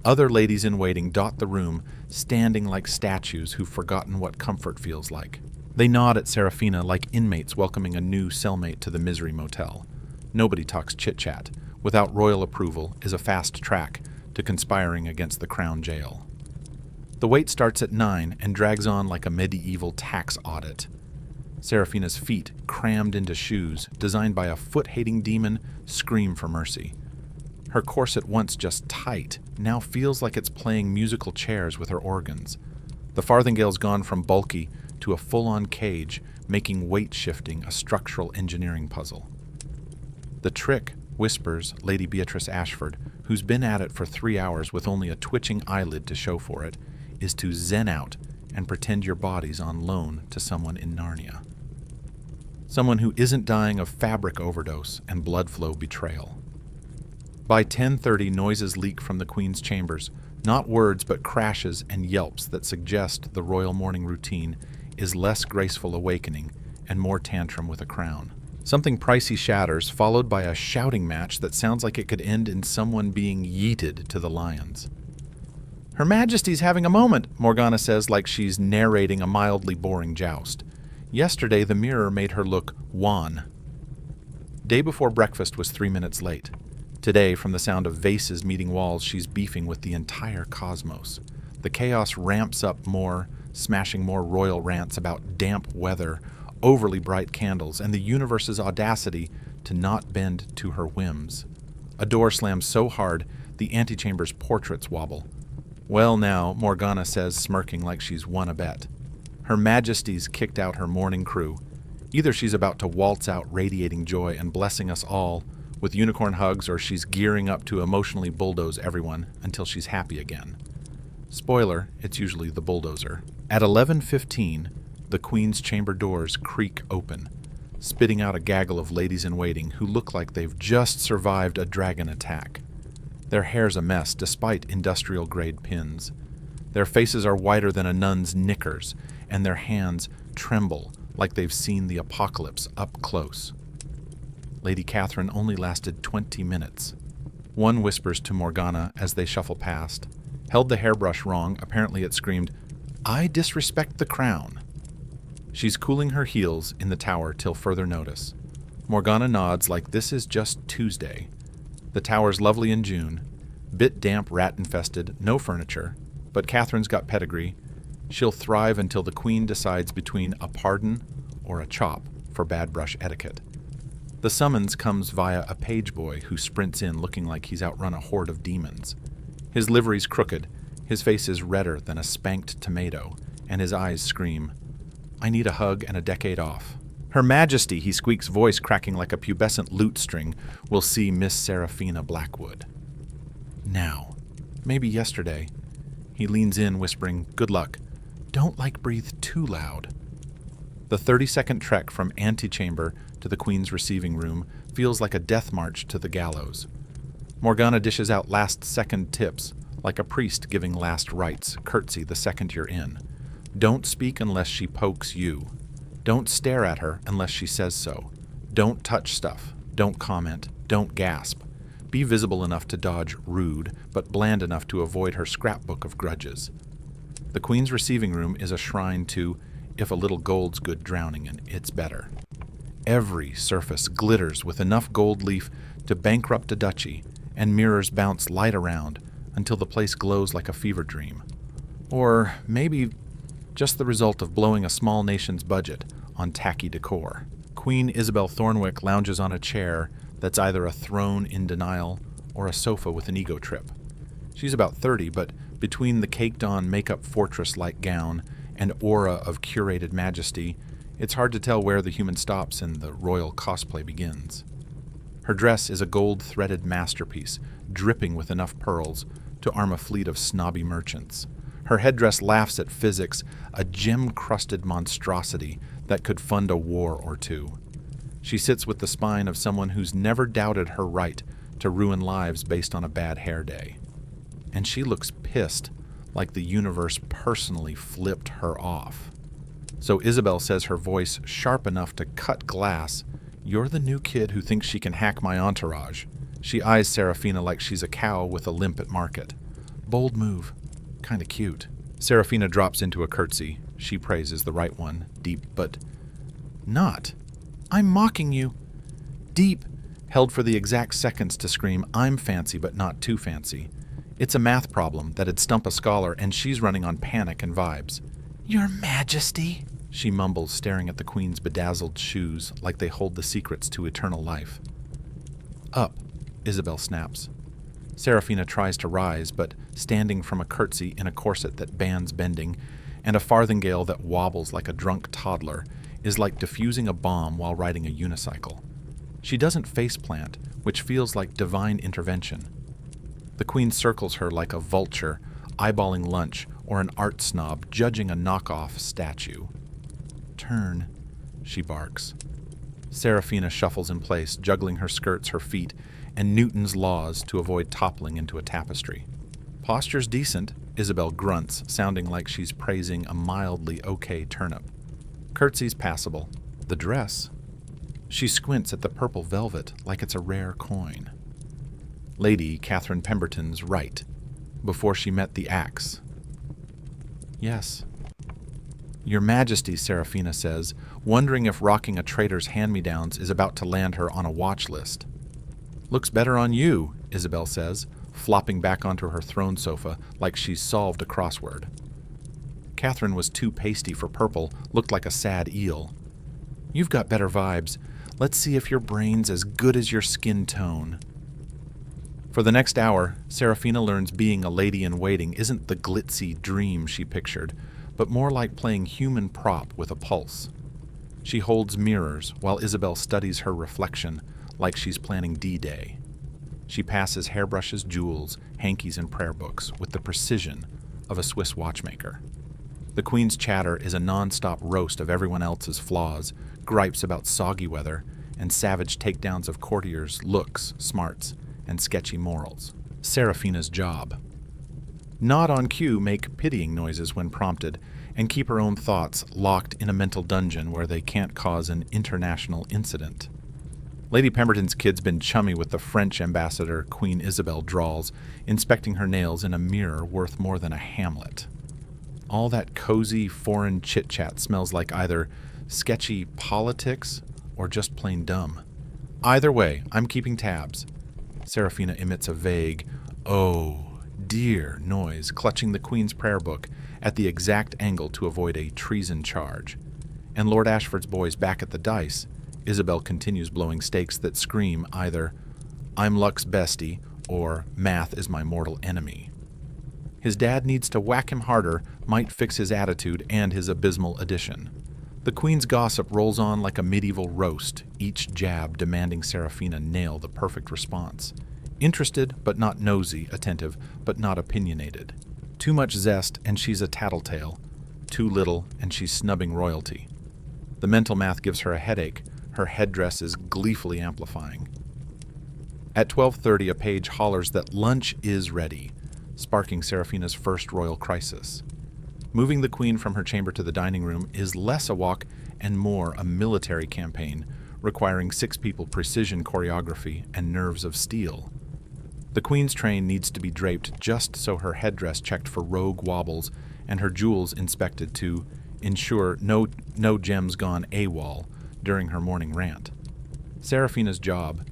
Other ladies in waiting dot the room, standing like statues who've forgotten what comfort feels like. They nod at Seraphina like inmates welcoming a new cellmate to the Misery Motel. Nobody talks chit-chat. Without royal approval is a fast track to conspiring against the Crown Jail. The wait starts at 9 and drags on like a medieval tax audit. Seraphina's feet, crammed into shoes designed by a foot-hating demon, scream for mercy. Her corset, once just tight, now feels like it's playing musical chairs with her organs. The farthingale's gone from bulky to a full-on cage, making weight shifting a structural engineering puzzle. "The trick," whispers Lady Beatrice Ashford, who's been at it for 3 hours with only a twitching eyelid to show for it, is to zen out and pretend your body's on loan to someone in Narnia. Someone who isn't dying of fabric overdose and blood flow betrayal. By 10:30, noises leak from the Queen's chambers, not words but crashes and yelps that suggest the royal morning routine is less graceful awakening and more tantrum with a crown. Something pricey shatters, followed by a shouting match that sounds like it could end in someone being yeeted to the lions. "Her Majesty's having a moment," Morgana says like she's narrating a mildly boring joust. Yesterday, the mirror made her look wan. Day before breakfast was 3 minutes late. Today, from the sound of vases meeting walls, she's beefing with the entire cosmos. The chaos ramps up more, smashing more royal rants about damp weather, overly bright candles, and the universe's audacity to not bend to her whims. A door slams so hard, the antechamber's portraits wobble. "Well now," Morgana says, smirking like she's won a bet. "Her Majesty's kicked out her morning crew. Either she's about to waltz out radiating joy and blessing us all with unicorn hugs, or she's gearing up to emotionally bulldoze everyone until she's happy again. Spoiler, it's usually the bulldozer. At 11:15, the Queen's chamber doors creak open, spitting out a gaggle of ladies-in-waiting who look like they've just survived a dragon attack. Their hair's a mess despite industrial-grade pins. Their faces are whiter than a nun's knickers, and their hands tremble like they've seen the apocalypse up close. Lady Catherine only lasted 20 minutes. One whispers to Morgana as they shuffle past. Held the hairbrush wrong, apparently it screamed, "I disrespect the crown." She's cooling her heels in the tower till further notice. Morgana nods like this is just Tuesday. The tower's lovely in June. Bit damp, rat-infested, no furniture. But Catherine's got pedigree. She'll thrive until the Queen decides between a pardon or a chop for bad brush etiquette. The summons comes via a page boy who sprints in looking like he's outrun a horde of demons. His livery's crooked, his face is redder than a spanked tomato, and his eyes scream, "I need a hug and a decade off." Her Majesty, he squeaks, voice cracking like a pubescent lute string, will see Miss Seraphina Blackwood. Now, maybe yesterday. He leans in, whispering, "Good luck. Don't breathe too loud." The 30-second trek from antechamber to the Queen's receiving room feels like a death march to the gallows. Morgana dishes out last-second tips, like a priest giving last rites, curtsy the second you're in. Don't speak unless she pokes you. Don't stare at her unless she says so. Don't touch stuff. Don't comment. Don't gasp. Be visible enough to dodge rude, but bland enough to avoid her scrapbook of grudges. The Queen's receiving room is a shrine to, if a little gold's good drowning in, it's better. Every surface glitters with enough gold leaf to bankrupt a duchy, and mirrors bounce light around until the place glows like a fever dream. Or maybe just the result of blowing a small nation's budget on tacky decor. Queen Isabel Thornwick lounges on a chair that's either a throne in denial or a sofa with an ego trip. She's about 30, but between the caked-on makeup fortress-like gown and aura of curated majesty, it's hard to tell where the human stops and the royal cosplay begins. Her dress is a gold-threaded masterpiece, dripping with enough pearls to arm a fleet of snobby merchants. Her headdress laughs at physics, a gem-crusted monstrosity that could fund a war or two. She sits with the spine of someone who's never doubted her right to ruin lives based on a bad hair day. And she looks pissed, like the universe personally flipped her off. So Isabel says, her voice sharp enough to cut glass, "You're the new kid who thinks she can hack my entourage." She eyes Seraphina like she's a cow with a limp at market. Bold move. Kinda cute. Seraphina drops into a curtsy. She praises the right one, deep but not. "I'm mocking you." Deep, held for the exact seconds to scream, "I'm fancy but not too fancy." It's a math problem that'd stump a scholar, and she's running on panic and vibes. "Your Majesty," she mumbles, staring at the Queen's bedazzled shoes like they hold the secrets to eternal life. "Up," Isabel snaps. Seraphina tries to rise, but standing from a curtsy in a corset that bans bending, and a farthingale that wobbles like a drunk toddler, is like defusing a bomb while riding a unicycle. She doesn't faceplant, which feels like divine intervention. The Queen circles her like a vulture, eyeballing lunch, or an art snob judging a knockoff statue. "Turn," she barks. Seraphina shuffles in place, juggling her skirts, her feet, and Newton's laws to avoid toppling into a tapestry. "Posture's decent," Isabel grunts, sounding like she's praising a mildly okay turnip. Curtsy's passable. The dress. She squints at the purple velvet like it's a rare coin. Lady Catherine Pemberton's right, before she met the axe. "Yes." "Your Majesty," Seraphina says, wondering if rocking a traitor's hand-me-downs is about to land her on a watch list. "Looks better on you," Isabel says, flopping back onto her throne sofa like she's solved a crossword. Catherine was too pasty for purple, looked like a sad eel. "You've got better vibes. Let's see if your brain's as good as your skin tone." For the next hour, Seraphina learns being a lady-in-waiting isn't the glitzy dream she pictured, but more like playing human prop with a pulse. She holds mirrors while Isabel studies her reflection like she's planning D-Day. She passes hairbrushes, jewels, hankies, and prayer books with the precision of a Swiss watchmaker. The Queen's chatter is a non-stop roast of everyone else's flaws, gripes about soggy weather, and savage takedowns of courtiers' looks, smarts, and sketchy morals. Seraphina's job. Not on cue, make pitying noises when prompted, and keep her own thoughts locked in a mental dungeon where they can't cause an international incident. Lady Pemberton's kid's been chummy with the French ambassador, Queen Isabel drawls, inspecting her nails in a mirror worth more than a Hamlet. All that cozy foreign chit-chat smells like either sketchy politics or just plain dumb. Either way, I'm keeping tabs. Seraphina emits a vague, "oh, dear" noise, clutching the Queen's prayer book at the exact angle to avoid a treason charge. And Lord Ashford's boys back at the dice, Isabel continues blowing stakes that scream either, "I'm Luck's bestie," or "math is my mortal enemy." His dad needs to whack him harder, might fix his attitude and his abysmal addition. The Queen's gossip rolls on like a medieval roast, each jab demanding Seraphina nail the perfect response. Interested, but not nosy, attentive, but not opinionated. Too much zest, and she's a tattletale. Too little, and she's snubbing royalty. The mental math gives her a headache. Her headdress is gleefully amplifying. At 12:30, a page hollers that lunch is ready, sparking Seraphina's first royal crisis. Moving the Queen from her chamber to the dining room is less a walk and more a military campaign, requiring 6 people precision choreography and nerves of steel. The Queen's train needs to be draped just so her headdress checked for rogue wobbles and her jewels inspected to ensure no gems gone AWOL during her morning rant. Seraphina's job: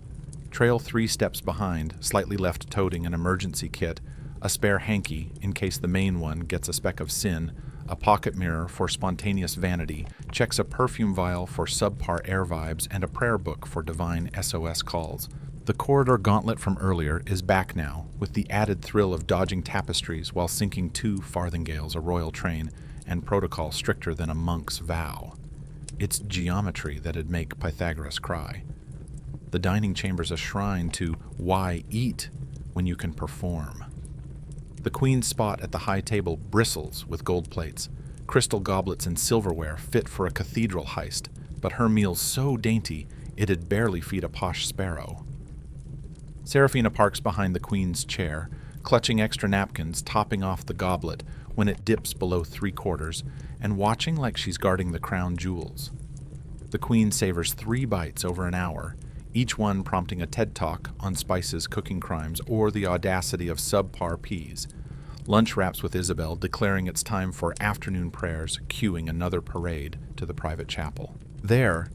trail 3 steps behind, slightly left toting an emergency kit, a spare hanky in case the main one gets a speck of sin, a pocket mirror for spontaneous vanity, checks a perfume vial for subpar air vibes, and a prayer book for divine SOS calls. The corridor gauntlet from earlier is back now, with the added thrill of dodging tapestries while sinking 2 farthingales a royal train, and protocol stricter than a monk's vow. It's geometry that'd make Pythagoras cry. The dining chamber's a shrine to why eat when you can perform. The Queen's spot at the high table bristles with gold plates, crystal goblets and silverware fit for a cathedral heist, but her meal's so dainty it'd barely feed a posh sparrow. Seraphina parks behind the Queen's chair, clutching extra napkins, topping off the goblet when it dips below 3/4, and watching like she's guarding the crown jewels. The Queen savors 3 bites over an hour, each one prompting a TED Talk on spices, cooking crimes, or the audacity of subpar peas. Lunch wraps with Isabel, declaring it's time for afternoon prayers, cueing another parade to the private chapel. There,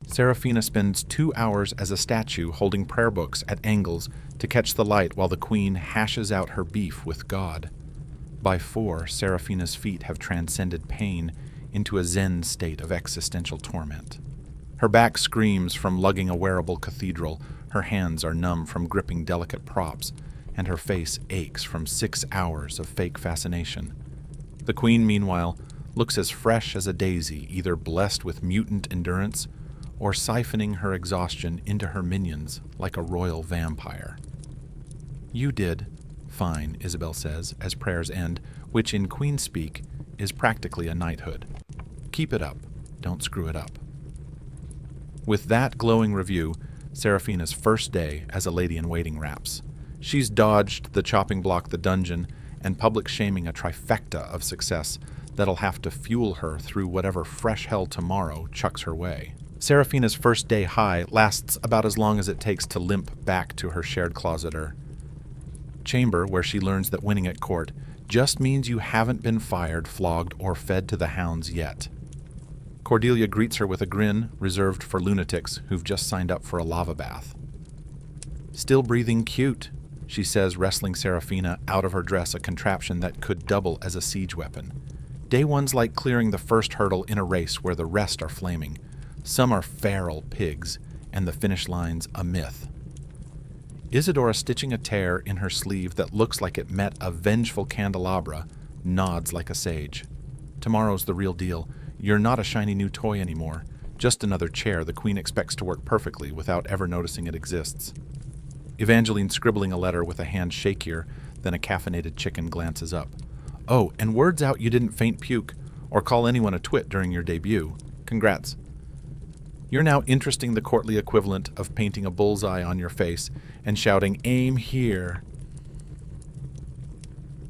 Seraphina spends 2 hours as a statue holding prayer books at angles to catch the light while the Queen hashes out her beef with God. By 4, Seraphina's feet have transcended pain into a zen state of existential torment. Her back screams from lugging a wearable cathedral, her hands are numb from gripping delicate props, and her face aches from 6 hours of fake fascination. The Queen, meanwhile, looks as fresh as a daisy, either blessed with mutant endurance or siphoning her exhaustion into her minions like a royal vampire. "You did fine," Isabel says, as prayers end, which in Queen speak is practically a knighthood. "Keep it up. Don't screw it up." With that glowing review, Seraphina's first day as a lady-in-waiting wraps. She's dodged the chopping block, the dungeon, and public shaming, a trifecta of success that'll have to fuel her through whatever fresh hell tomorrow chucks her way. Seraphina's first day high lasts about as long as it takes to limp back to her shared closet or chamber, where she learns that winning at court just means you haven't been fired, flogged, or fed to the hounds yet. Cordelia greets her with a grin reserved for lunatics who've just signed up for a lava bath. "Still breathing cute," she says, wrestling Seraphina out of her dress, a contraption that could double as a siege weapon. Day 1's like clearing the first hurdle in a race where the rest are flaming. Some are feral pigs, and the finish line's a myth. Isadora, stitching a tear in her sleeve that looks like it met a vengeful candelabra, nods like a sage. "Tomorrow's the real deal. You're not a shiny new toy anymore, just another chair the queen expects to work perfectly without ever noticing it exists. Evangeline, scribbling a letter with a hand shakier than a caffeinated chicken, glances up. Oh, and word's out you didn't faint puke or call anyone a twit during your debut. Congrats. You're now interesting the courtly equivalent of painting a bullseye on your face and shouting, "Aim here."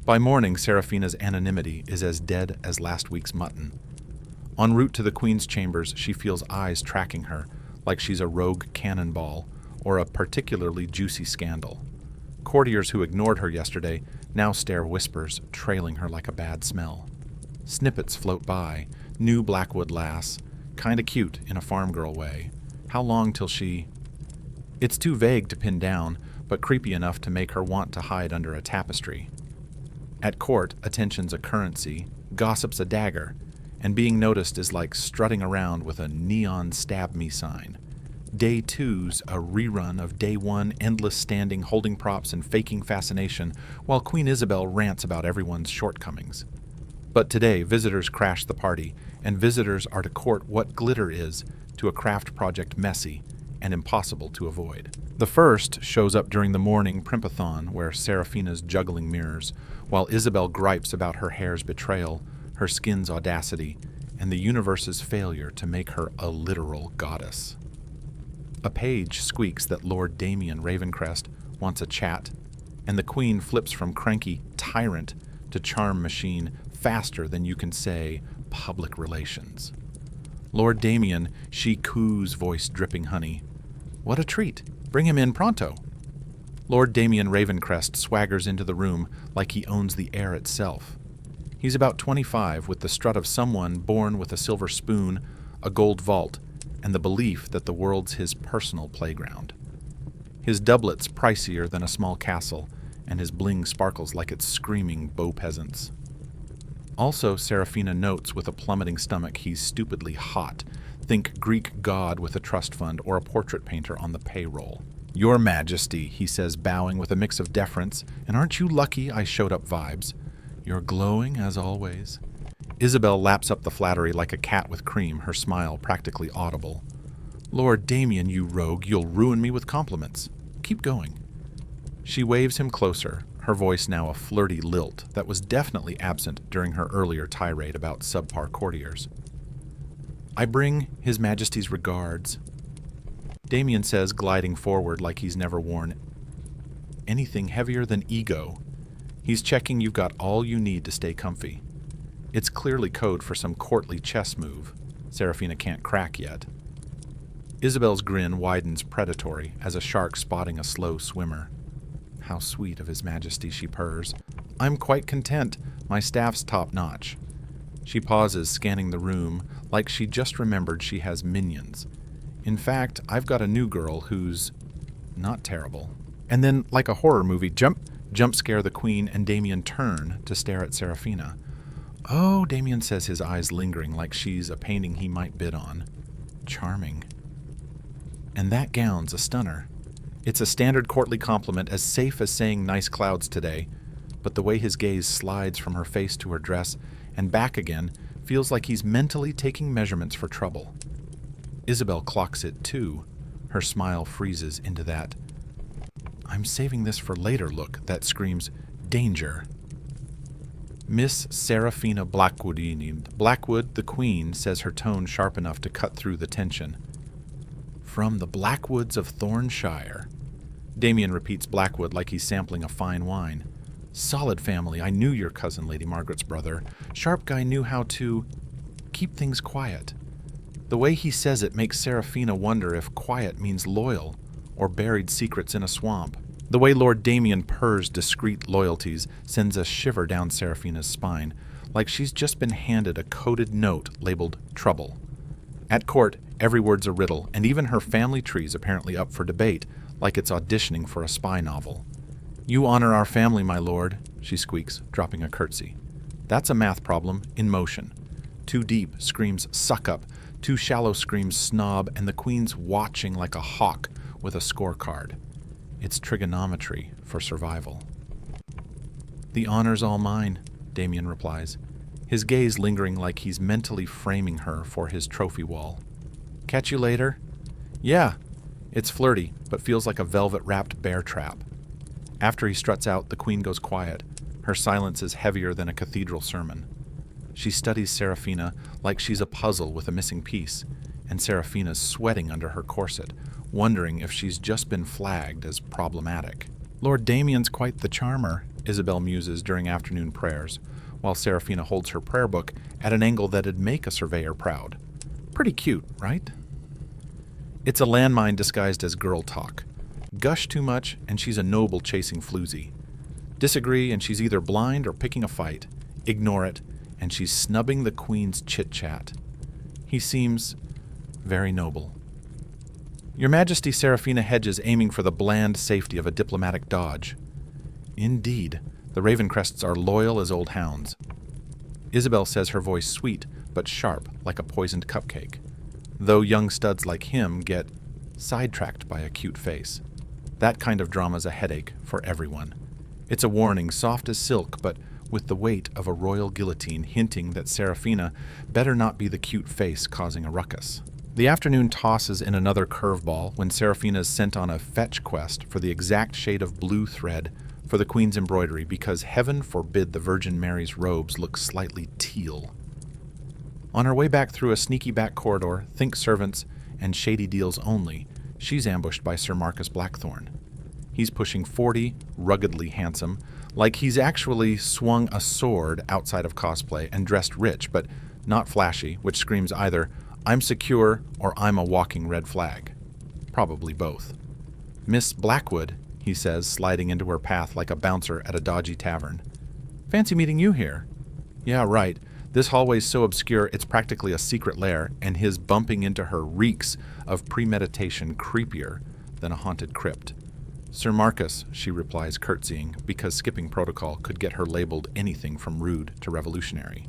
By morning, Seraphina's anonymity is as dead as last week's mutton. En route to the Queen's chambers, she feels eyes tracking her, like she's a rogue cannonball or a particularly juicy scandal. Courtiers who ignored her yesterday now stare whispers, trailing her like a bad smell. Snippets float by, new Blackwood lass, kinda cute in a farm girl way. How long till she... It's too vague to pin down, but creepy enough to make her want to hide under a tapestry. At court, attention's a currency, gossip's a dagger, and being noticed is like strutting around with a neon stab me sign. Day 2's a rerun of Day 1, endless standing, holding props, and faking fascination, while Queen Isabel rants about everyone's shortcomings. But today, visitors crash the party, and visitors are to court what glitter is to a craft project messy and impossible to avoid. The first shows up during the morning primpathon, where Seraphina's juggling mirrors, while Isabel gripes about her hair's betrayal, her skin's audacity, and the universe's failure to make her a literal goddess. A page squeaks that Lord Damien Ravencrest wants a chat, and the Queen flips from cranky tyrant to charm machine faster than you can say public relations. Lord Damien, she coos, voice dripping honey. What a treat! Bring him in pronto! Lord Damien Ravencrest swaggers into the room like he owns the air itself. He's about 25, with the strut of someone born with a silver spoon, a gold vault, and the belief that the world's his personal playground. His doublet's pricier than a small castle, and his bling sparkles like it's screaming bow peasants. Also, Seraphina notes with a plummeting stomach he's stupidly hot. Think Greek god with a trust fund or a portrait painter on the payroll. Your Majesty, he says, bowing with a mix of deference, and aren't you lucky I showed up vibes? You're glowing as always. Isabel laps up the flattery like a cat with cream, her smile practically audible. Lord Damien, you rogue, you'll ruin me with compliments. Keep going. She waves him closer, her voice now a flirty lilt that was definitely absent during her earlier tirade about subpar courtiers. I bring His Majesty's regards. Damien says, gliding forward like he's never worn anything heavier than ego. He's checking you've got all you need to stay comfy. It's clearly code for some courtly chess move Seraphina can't crack yet. Isabel's grin widens predatory as a shark spotting a slow swimmer. How sweet of His Majesty, she purrs. I'm quite content. My staff's top-notch. She pauses, scanning the room, like she just remembered she has minions. In fact, I've got a new girl who's not terrible. And then, like a horror movie, jump scare the Queen and Damien turn to stare at Seraphina. Oh, Damien says, his eyes lingering like she's a painting he might bid on. Charming. And that gown's a stunner. It's a standard courtly compliment, as safe as saying nice clouds today, but the way his gaze slides from her face to her dress and back again feels like he's mentally taking measurements for trouble. Isabel clocks it too. Her smile freezes into that I'm saving this for later look that screams danger. Miss Seraphina Blackwood, the Queen, says, her tone sharp enough to cut through the tension. From the Blackwoods of Thornshire. Damien repeats Blackwood like he's sampling a fine wine. Solid family. I knew your cousin, Lady Margaret's brother. Sharp guy knew how to keep things quiet. The way he says it makes Seraphina wonder if quiet means loyal or buried secrets in a swamp. The way Lord Damien purrs discreet loyalties sends a shiver down Seraphina's spine, like she's just been handed a coded note labeled trouble. At court, every word's a riddle, and even her family tree's apparently up for debate, like it's auditioning for a spy novel. You honor our family, my lord, she squeaks, dropping a curtsy. That's a math problem in motion. Too deep screams suck up, too shallow screams snob, and the Queen's watching like a hawk with a scorecard. It's trigonometry for survival. The honor's all mine, Damien replies. his gaze lingering like he's mentally framing her for his trophy wall. Catch you later? Yeah. It's flirty, but feels like a velvet-wrapped bear trap. After he struts out, the queen goes quiet. Her silence is heavier than a cathedral sermon. She studies Seraphina like she's a puzzle with a missing piece, and Seraphina's sweating under her corset, wondering if she's just been flagged as problematic. Lord Damien's quite the charmer, Isabel muses during afternoon prayers, while Seraphina holds her prayer book at an angle that'd make a surveyor proud. Pretty cute, right? It's a landmine disguised as girl talk. Gush too much, and she's a noble chasing floozy. Disagree, and she's either blind or picking a fight. Ignore it, and she's snubbing the queen's chit-chat. He seems very noble. Your Majesty, Seraphina hedges, aiming for the bland safety of a diplomatic dodge. Indeed, the Ravencrests are loyal as old hounds. Isabel says, her voice sweet, but sharp, like a poisoned cupcake, though young studs like him get sidetracked by a cute face. That kind of drama's a headache for everyone. It's a warning, soft as silk, but with the weight of a royal guillotine, hinting that Seraphina better not be the cute face causing a ruckus. The afternoon tosses in another curveball when Seraphina is sent on a fetch quest for the exact shade of blue thread for the queen's embroidery, because heaven forbid the Virgin Mary's robes look slightly teal. On her way back through a sneaky back corridor, think servants and shady deals only, she's ambushed by Sir Marcus Blackthorne. He's pushing 40, ruggedly handsome, like he's actually swung a sword outside of cosplay and dressed rich, but not flashy, which screams either, I'm secure or I'm a walking red flag. Probably both. Miss Blackwood, he says, sliding into her path like a bouncer at a dodgy tavern. Fancy meeting you here. Yeah, right. This hallway's so obscure it's practically a secret lair, and his bumping into her reeks of premeditation creepier than a haunted crypt. Sir Marcus, she replies, curtsying, because skipping protocol could get her labeled anything from rude to revolutionary.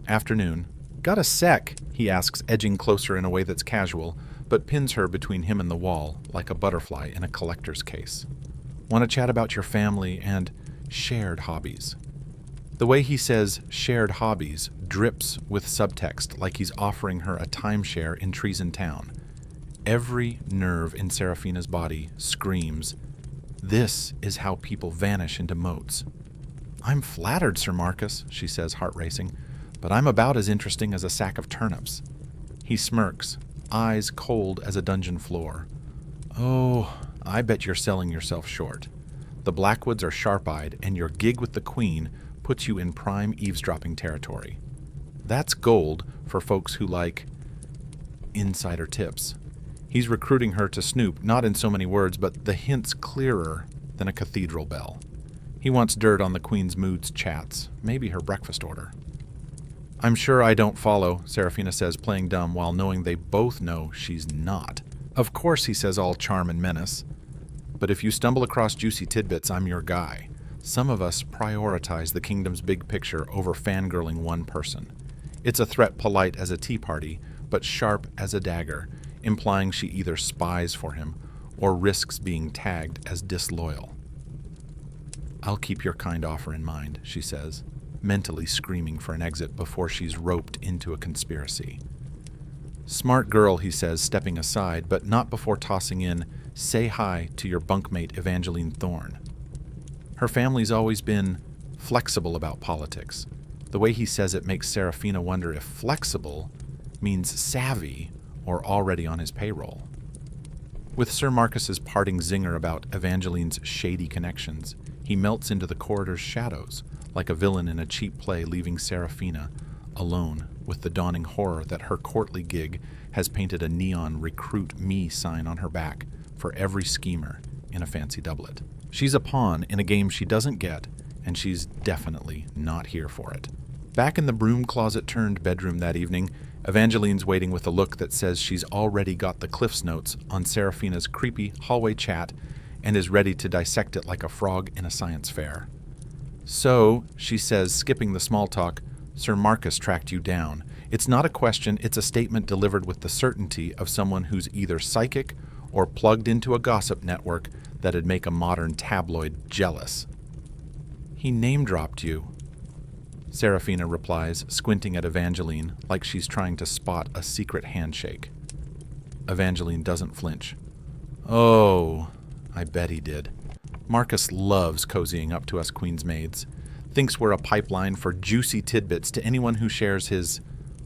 Afternoon. Got a sec? He asks, edging closer in a way that's casual, but pins her between him and the wall, like a butterfly in a collector's case. Want to chat about your family and shared hobbies. The way he says shared hobbies drips with subtext, like he's offering her a timeshare in Treason Town. Every nerve in Seraphina's body screams, this is how people vanish into moats. I'm flattered, Sir Marcus, she says, heart racing, but I'm about as interesting as a sack of turnips. He smirks, eyes cold as a dungeon floor. Oh, I bet you're selling yourself short. The Blackwoods are sharp-eyed, and your gig with the Queen puts you in prime eavesdropping territory. That's gold for folks who like insider tips. He's recruiting her to snoop, not in so many words, but the hint's clearer than a cathedral bell. He wants dirt on the Queen's moods chats, maybe her breakfast order. I'm sure I don't follow, Seraphina says, playing dumb while knowing they both know she's not. Of course, he says, all charm and menace. But if you stumble across juicy tidbits, I'm your guy. Some of us prioritize the kingdom's big picture over fangirling one person. It's a threat polite as a tea party, but sharp as a dagger, implying she either spies for him or risks being tagged as disloyal. I'll keep your kind offer in mind, she says, mentally screaming for an exit before she's roped into a conspiracy. Smart girl, he says, stepping aside, but not before tossing in, say hi to your bunkmate Evangeline Thorne. Her family's always been flexible about politics. The way he says it makes Seraphina wonder if flexible means savvy or already on his payroll. With Sir Marcus's parting zinger about Evangeline's shady connections, he melts into the corridor's shadows, like a villain in a cheap play, leaving Seraphina alone with the dawning horror that her courtly gig has painted a neon "Recruit Me" sign on her back for every schemer in a fancy doublet. She's a pawn in a game she doesn't get, and she's definitely not here for it. Back in the broom closet-turned bedroom that evening, Evangeline's waiting with a look that says she's already got the Cliff's Notes on Seraphina's creepy hallway chat and is ready to dissect it like a frog in a science fair. So, she says, skipping the small talk, Sir Marcus tracked you down. It's not a question, it's a statement delivered with the certainty of someone who's either psychic or plugged into a gossip network that'd make a modern tabloid jealous. He name-dropped you. Seraphina replies, squinting at Evangeline like she's trying to spot a secret handshake. Evangeline doesn't flinch. Oh, I bet he did. Marcus loves cozying up to us Queen's maids. Thinks we're a pipeline for juicy tidbits to anyone who shares his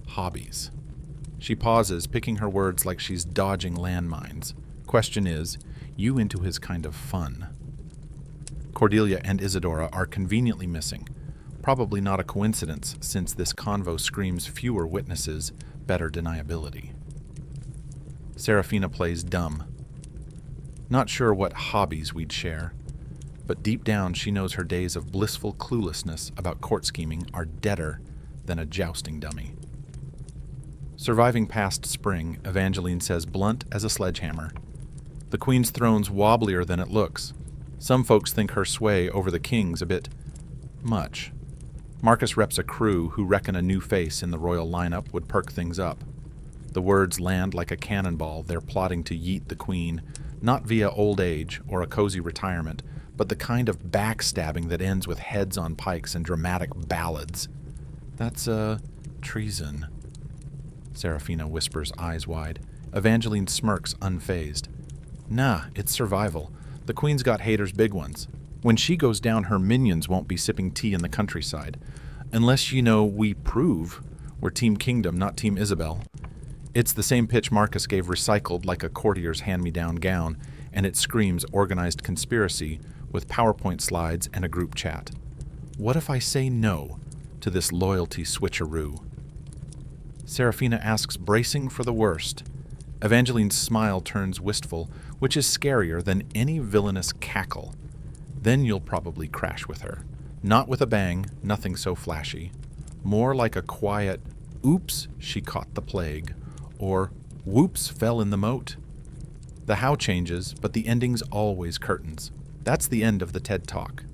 hobbies. She pauses, picking her words like she's dodging landmines. Question is, you into his kind of fun? Cordelia and Isadora are conveniently missing. Probably not a coincidence, since this convo screams fewer witnesses, better deniability. Seraphina plays dumb. Not sure what hobbies we'd share, but deep down she knows her days of blissful cluelessness about court scheming are deader than a jousting dummy. Surviving past spring, Evangeline says blunt as a sledgehammer. The Queen's throne's wobblier than it looks. Some folks think her sway over the king's a bit much. Marcus reps a crew who reckon a new face in the royal lineup would perk things up. The words land like a cannonball. They're plotting to yeet the Queen, not via old age or a cozy retirement, but the kind of backstabbing that ends with heads on pikes and dramatic ballads. That's, treason. Seraphina whispers, eyes wide. Evangeline smirks, unfazed. Nah, it's survival. The Queen's got haters, big ones. When she goes down, her minions won't be sipping tea in the countryside. Unless, we prove we're Team Kingdom, not Team Isabel. It's the same pitch Marcus gave recycled like a courtier's hand-me-down gown, and it screams organized conspiracy with PowerPoint slides and a group chat. What if I say no to this loyalty switcheroo? Seraphina asks, bracing for the worst. Evangeline's smile turns wistful, which is scarier than any villainous cackle. Then you'll probably crash with her. Not with a bang, nothing so flashy. More like a quiet, oops, she caught the plague, or whoops, fell in the moat. The how changes, but the ending's always curtains. That's the end of the TED Talk.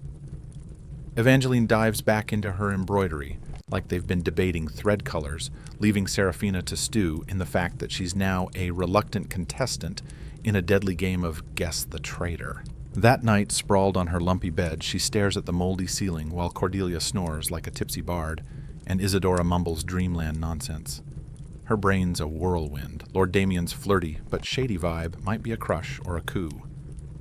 Evangeline dives back into her embroidery, like they've been debating thread colors, leaving Seraphina to stew in the fact that she's now a reluctant contestant in a deadly game of Guess the Traitor. That night, sprawled on her lumpy bed, she stares at the moldy ceiling while Cordelia snores like a tipsy bard, and Isadora mumbles dreamland nonsense. Her brain's a whirlwind. Lord Damien's flirty but shady vibe might be a crush or a coup.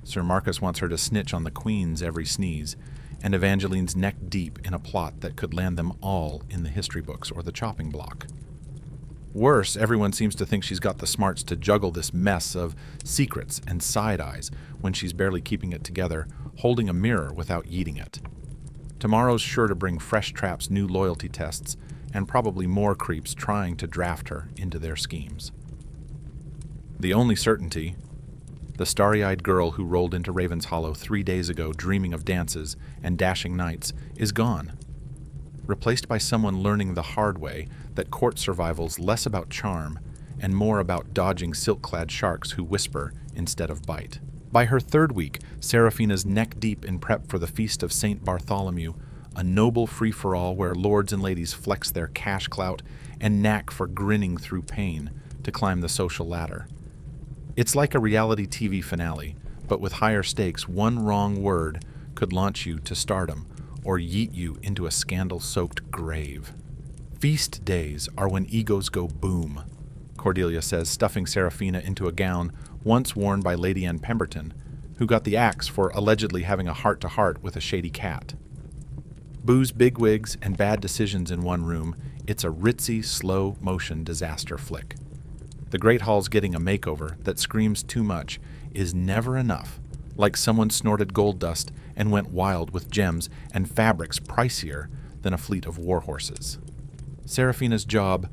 Sir Marcus wants her to snitch on the Queen's every sneeze, and Evangeline's neck deep in a plot that could land them all in the history books or the chopping block. Worse, everyone seems to think she's got the smarts to juggle this mess of secrets and side-eyes when she's barely keeping it together, holding a mirror without yeeting it. Tomorrow's sure to bring fresh traps, new loyalty tests, and probably more creeps trying to draft her into their schemes. The only certainty, the starry-eyed girl who rolled into Ravenshollow 3 days ago dreaming of dances and dashing knights, is gone, replaced by someone learning the hard way that court survival's less about charm and more about dodging silk-clad sharks who whisper instead of bite. By her 3rd week, Seraphina's neck-deep in prep for the Feast of St. Bartholomew, a noble free-for-all where lords and ladies flex their cash clout and knack for grinning through pain to climb the social ladder. It's like a reality TV finale, but with higher stakes. One wrong word could launch you to stardom or yeet you into a scandal-soaked grave. Feast days are when egos go boom, Cordelia says, stuffing Seraphina into a gown once worn by Lady Anne Pemberton, who got the axe for allegedly having a heart-to-heart with a shady cat. Booze, bigwigs, and bad decisions in one room, it's a ritzy, slow-motion disaster flick. The Great Hall's getting a makeover that screams too much is never enough, like someone snorted gold dust and went wild with gems and fabrics pricier than a fleet of war horses. Seraphina's job,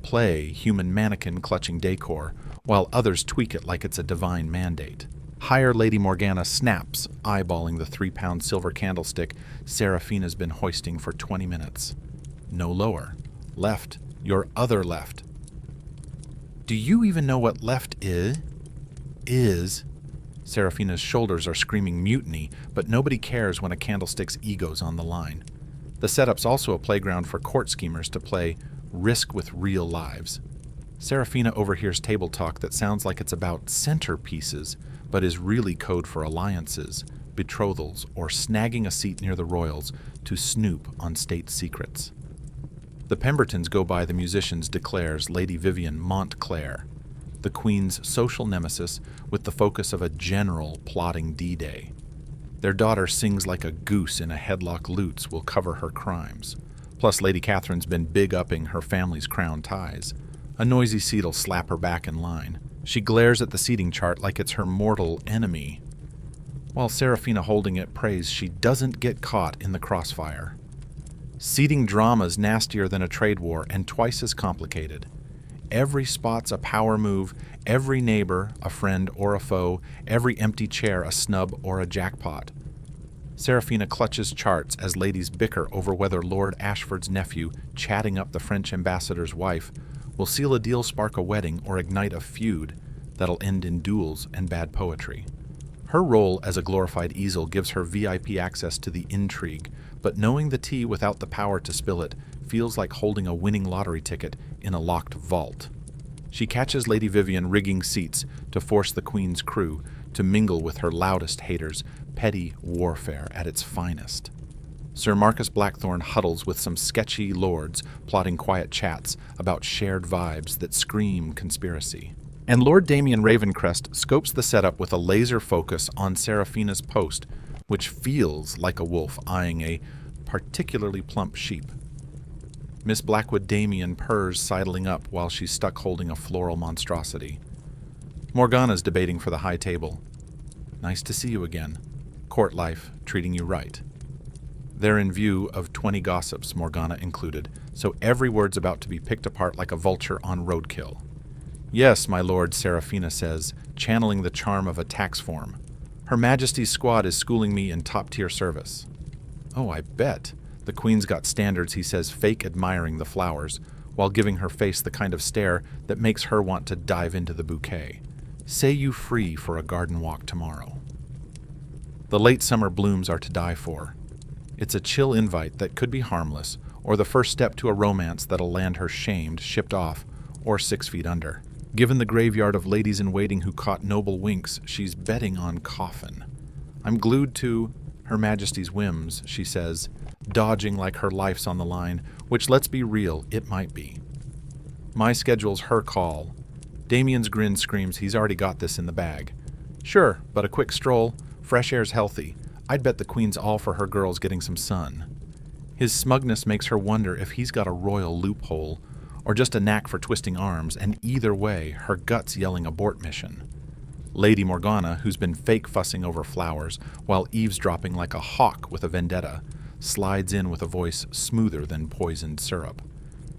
play human mannequin clutching decor, while others tweak it like it's a divine mandate. Higher Lady Morgana snaps, eyeballing the 3-pound silver candlestick Seraphina's been hoisting for 20 minutes. No lower. Left. Your other left. Do you even know what left is? Seraphina's shoulders are screaming mutiny, but nobody cares when a candlestick's ego's on the line. The setup's also a playground for court schemers to play Risk with real lives. Seraphina overhears table talk that sounds like it's about centerpieces, but is really code for alliances, betrothals, or snagging a seat near the royals to snoop on state secrets. The Pembertons go by the musicians, declares Lady Vivian Montclair, the Queen's social nemesis with the focus of a general plotting D-Day. Their daughter sings like a goose in a headlock lutes will cover her crimes. Plus, Lady Catherine's been big-upping her family's crown ties. A noisy seat'll slap her back in line. She glares at the seating chart like it's her mortal enemy, while Seraphina holding it prays she doesn't get caught in the crossfire. Seating drama's nastier than a trade war and twice as complicated. Every spot's a power move, every neighbor a friend or a foe, every empty chair a snub or a jackpot. Seraphina clutches charts as ladies bicker over whether Lord Ashford's nephew, chatting up the French ambassador's wife, will seal a deal, spark a wedding, or ignite a feud that'll end in duels and bad poetry. Her role as a glorified easel gives her VIP access to the intrigue, but knowing the tea without the power to spill it feels like holding a winning lottery ticket in a locked vault. She catches Lady Vivian rigging seats to force the Queen's crew to mingle with her loudest haters, petty warfare at its finest. Sir Marcus Blackthorne huddles with some sketchy lords plotting quiet chats about shared vibes that scream conspiracy. And Lord Damien Ravencrest scopes the setup with a laser focus on Seraphina's post, which feels like a wolf eyeing a particularly plump sheep. Miss Blackwood Damien purrs sidling up while she's stuck holding a floral monstrosity. Morgana's debating for the high table. Nice to see you again. Court life treating you right. They're in view of 20 gossips, Morgana included, so every word's about to be picked apart like a vulture on roadkill. Yes, my lord, Seraphina says, channeling the charm of a tax form. Her Majesty's squad is schooling me in top-tier service. Oh, I bet. The Queen's got standards, he says, fake admiring the flowers, while giving her face the kind of stare that makes her want to dive into the bouquet. Say you free for a garden walk tomorrow. The late summer blooms are to die for. It's a chill invite that could be harmless, or the first step to a romance that'll land her shamed, shipped off, or 6 feet under. Given the graveyard of ladies-in-waiting who caught noble winks, she's betting on coffin. I'm glued to Her Majesty's whims, she says, dodging like her life's on the line, which, let's be real, it might be. My schedule's her call. Damien's grin screams he's already got this in the bag. Sure, but a quick stroll, fresh air's healthy. I'd bet the Queen's all for her girls getting some sun. His smugness makes her wonder if he's got a royal loophole, or just a knack for twisting arms, and either way, her gut's yelling abort mission. Lady Morgana, who's been fake fussing over flowers while eavesdropping like a hawk with a vendetta, slides in with a voice smoother than poisoned syrup.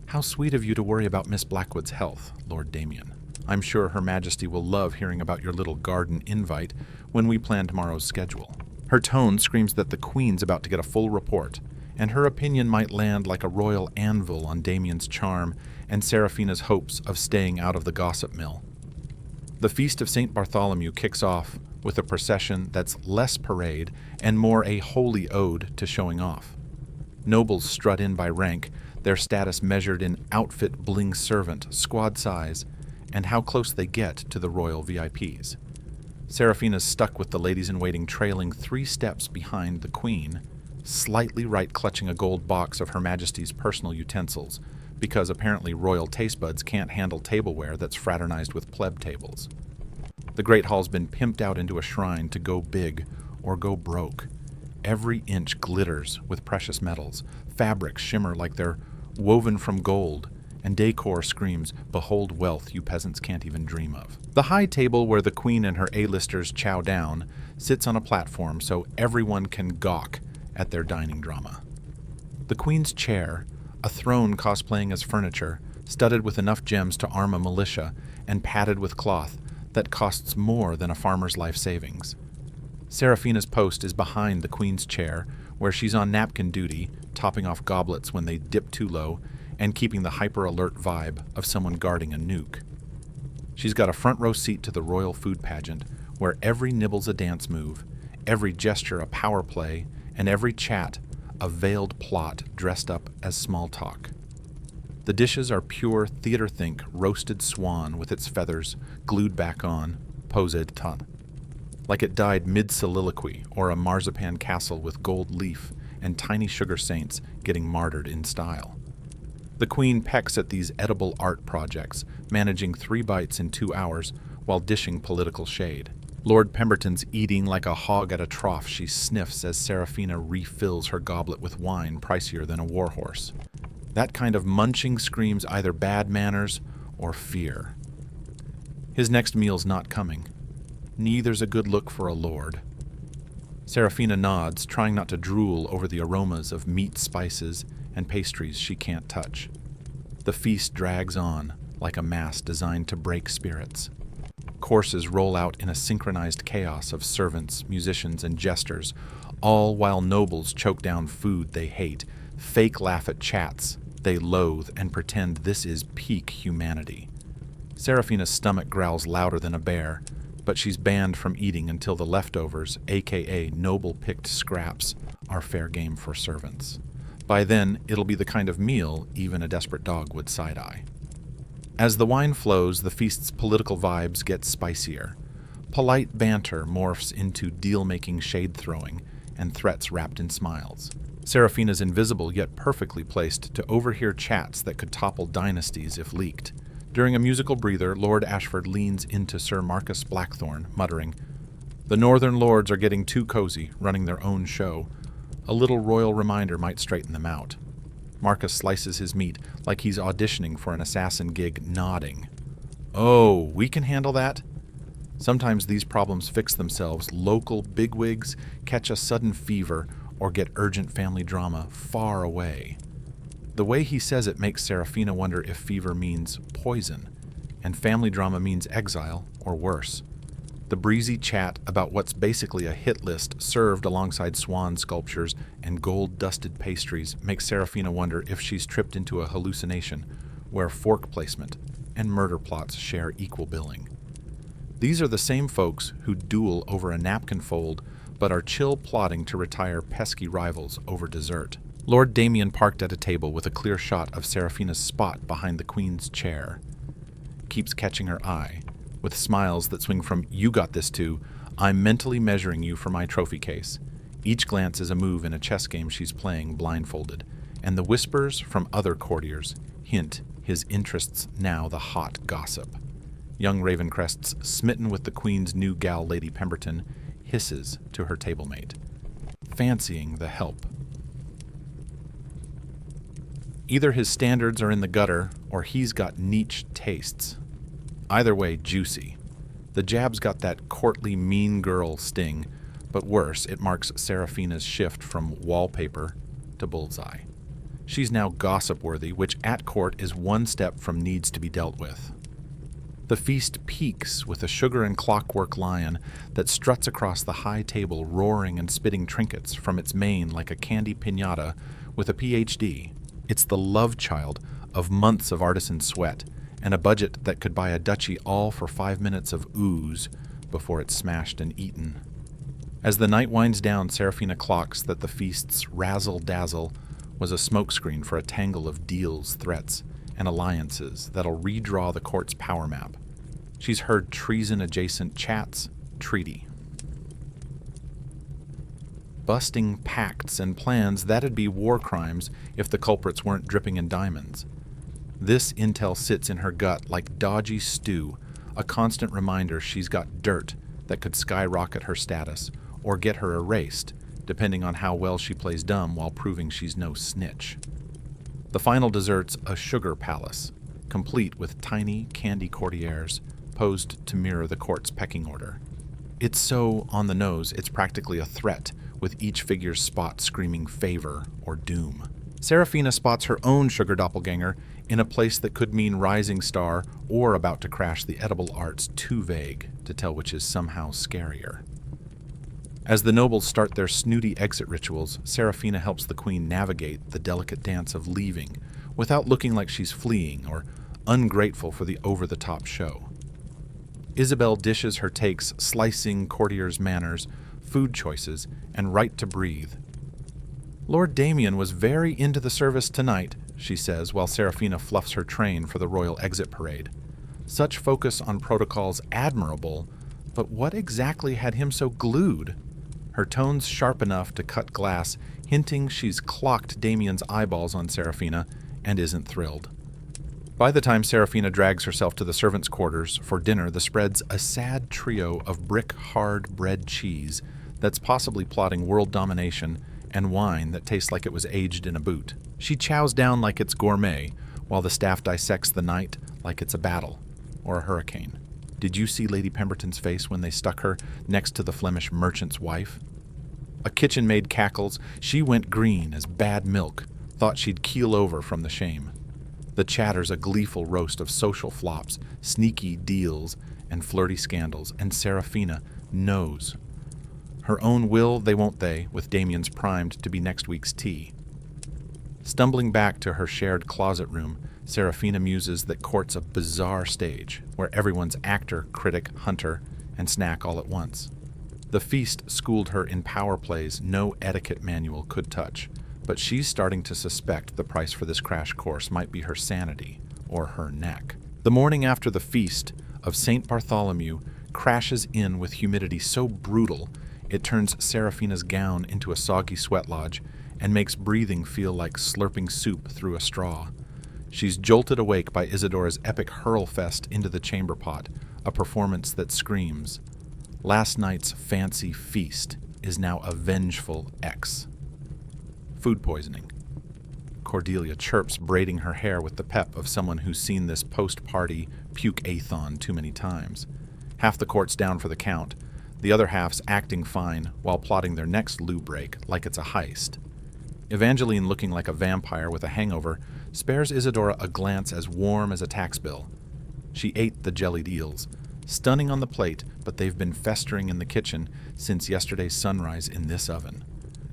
How sweet of you to worry about Miss Blackwood's health, Lord Damien. I'm sure Her Majesty will love hearing about your little garden invite when we plan tomorrow's schedule. Her tone screams that the Queen's about to get a full report, and her opinion might land like a royal anvil on Damien's charm and Seraphina's hopes of staying out of the gossip mill. The Feast of St. Bartholomew kicks off with a procession that's less parade and more a holy ode to showing off. Nobles strut in by rank, their status measured in outfit bling servant, squad size, and how close they get to the royal VIPs. Seraphina's stuck with the ladies-in-waiting trailing 3 steps behind the Queen, slightly right clutching a gold box of Her Majesty's personal utensils, because apparently royal taste buds can't handle tableware that's fraternized with pleb tables. The Great Hall's been pimped out into a shrine to go big or go broke. Every inch glitters with precious metals, fabrics shimmer like they're woven from gold, and decor screams, behold wealth you peasants can't even dream of. The high table where the Queen and her A-listers chow down sits on a platform so everyone can gawk at their dining drama. The Queen's chair, a throne cosplaying as furniture, studded with enough gems to arm a militia, and padded with cloth that costs more than a farmer's life savings. Seraphina's post is behind the Queen's chair, where she's on napkin duty, topping off goblets when they dip too low, and keeping the hyper-alert vibe of someone guarding a nuke. She's got a front-row seat to the royal food pageant, where every nibble's a dance move, every gesture a power play, and every chat a veiled plot dressed up as small talk. The dishes are pure theater-think roasted swan with its feathers glued back on, posed ton, like it died mid-soliloquy, or a marzipan castle with gold leaf and tiny sugar saints getting martyred in style. The queen pecks at these edible art projects, managing 3 bites in 2 hours while dishing political shade. Lord Pemberton's eating like a hog at a trough. She sniffs as Seraphina refills her goblet with wine pricier than a warhorse. That kind of munching screams either bad manners or fear. His next meal's not coming. Neither's a good look for a lord. Seraphina nods, trying not to drool over the aromas of meat, spices, and pastries she can't touch. The feast drags on, like a mass designed to break spirits. Courses roll out in a synchronized chaos of servants, musicians, and jesters, all while nobles choke down food they hate, fake laugh at chats they loathe, and pretend this is peak humanity. Seraphina's stomach growls louder than a bear, but she's banned from eating until the leftovers, aka noble-picked scraps, are fair game for servants. By then, it'll be the kind of meal even a desperate dog would side-eye. As the wine flows, the feast's political vibes get spicier. Polite banter morphs into deal-making shade-throwing, and threats wrapped in smiles. Seraphina's invisible yet perfectly placed to overhear chats that could topple dynasties if leaked. During a musical breather, Lord Ashford leans into Sir Marcus Blackthorne, muttering, "The northern lords are getting too cozy, running their own show. A little royal reminder might straighten them out." Marcus slices his meat like he's auditioning for an assassin gig, nodding. "Oh, we can handle that?" Sometimes these problems fix themselves. Local bigwigs catch a sudden fever or get urgent family drama far away. The way he says it makes Seraphina wonder if fever means poison, and family drama means exile, or worse. The breezy chat about what's basically a hit list served alongside swan sculptures and gold-dusted pastries makes Seraphina wonder if she's tripped into a hallucination where fork placement and murder plots share equal billing. These are the same folks who duel over a napkin fold but are chill plotting to retire pesky rivals over dessert. Lord Damien parked at a table with a clear shot of Seraphina's spot behind the queen's chair. Keeps catching her eye, with smiles that swing from "you got this" to "I'm mentally measuring you for my trophy case." Each glance is a move in a chess game she's playing blindfolded, and the whispers from other courtiers hint his interests now the hot gossip. Young Ravencrest's smitten with the queen's new gal, Lady Pemberton, hisses to her tablemate, fancying the help. Either his standards are in the gutter, or he's got niche tastes. Either way, juicy. The jab's got that courtly mean girl sting, but worse, it marks Seraphina's shift from wallpaper to bullseye. She's now gossip-worthy, which at court is one step from needs to be dealt with. The feast peaks with a sugar and clockwork lion that struts across the high table, roaring and spitting trinkets from its mane like a candy piñata with a PhD. It's the love child of months of artisan sweat and a budget that could buy a duchy all for 5 minutes of ooze before it's smashed and eaten. As the night winds down, Seraphina clocks that the feast's razzle-dazzle was a smokescreen for a tangle of deals, threats, and alliances that'll redraw the court's power map. She's heard treason-adjacent chats, treaty. Busting pacts and plans, that'd be war crimes if the culprits weren't dripping in diamonds. This intel sits in her gut like dodgy stew, a constant reminder she's got dirt that could skyrocket her status or get her erased, depending on how well she plays dumb while proving she's no snitch. The final dessert's a sugar palace, complete with tiny candy courtiers posed to mirror the court's pecking order. It's so on the nose, it's practically a threat, with each figure's spot screaming favor or doom. Seraphina spots her own sugar doppelganger in a place that could mean rising star or about to crash the edible arts, too vague to tell which is somehow scarier. As the nobles start their snooty exit rituals, Seraphina helps the queen navigate the delicate dance of leaving without looking like she's fleeing or ungrateful for the over-the-top show. Isabel dishes her takes, slicing courtiers' manners, food choices, and right to breathe. "Lord Damien was very into the service tonight," she says, while Seraphina fluffs her train for the royal exit parade. Such focus on protocol's admirable, but what exactly had him so glued? Her tone's sharp enough to cut glass, hinting she's clocked Damien's eyeballs on Seraphina, and isn't thrilled. By the time Seraphina drags herself to the servants' quarters for dinner, the spread's a sad trio of brick-hard bread cheese that's possibly plotting world domination and wine that tastes like it was aged in a boot. She chows down like it's gourmet, while the staff dissects the night like it's a battle or a hurricane. Did you see Lady Pemberton's face when they stuck her next to the Flemish merchant's wife? A kitchen maid cackles. She went green as bad milk, thought she'd keel over from the shame. The chatter's a gleeful roast of social flops, sneaky deals, and flirty scandals, and Seraphina knows. Her own will they won't they, with Damien's primed to be next week's tea. Stumbling back to her shared closet room, Seraphina muses that court's a bizarre stage, where everyone's actor, critic, hunter, and snack all at once. The feast schooled her in power plays no etiquette manual could touch, but she's starting to suspect the price for this crash course might be her sanity or her neck. The morning after the feast of St. Bartholomew crashes in with humidity so brutal it turns Seraphina's gown into a soggy sweat lodge and makes breathing feel like slurping soup through a straw. She's jolted awake by Isidora's epic hurlfest into the chamber pot, a performance that screams, "Last night's fancy feast is now a vengeful X." Food poisoning. Cordelia chirps, braiding her hair with the pep of someone who's seen this post-party puke-a-thon too many times. Half the court's down for the count, the other half's acting fine while plotting their next loo break like it's a heist. Evangeline, looking like a vampire with a hangover, spares Isidora a glance as warm as a tax bill. She ate the jellied eels, stunning on the plate, but they've been festering in the kitchen since yesterday's sunrise in this oven.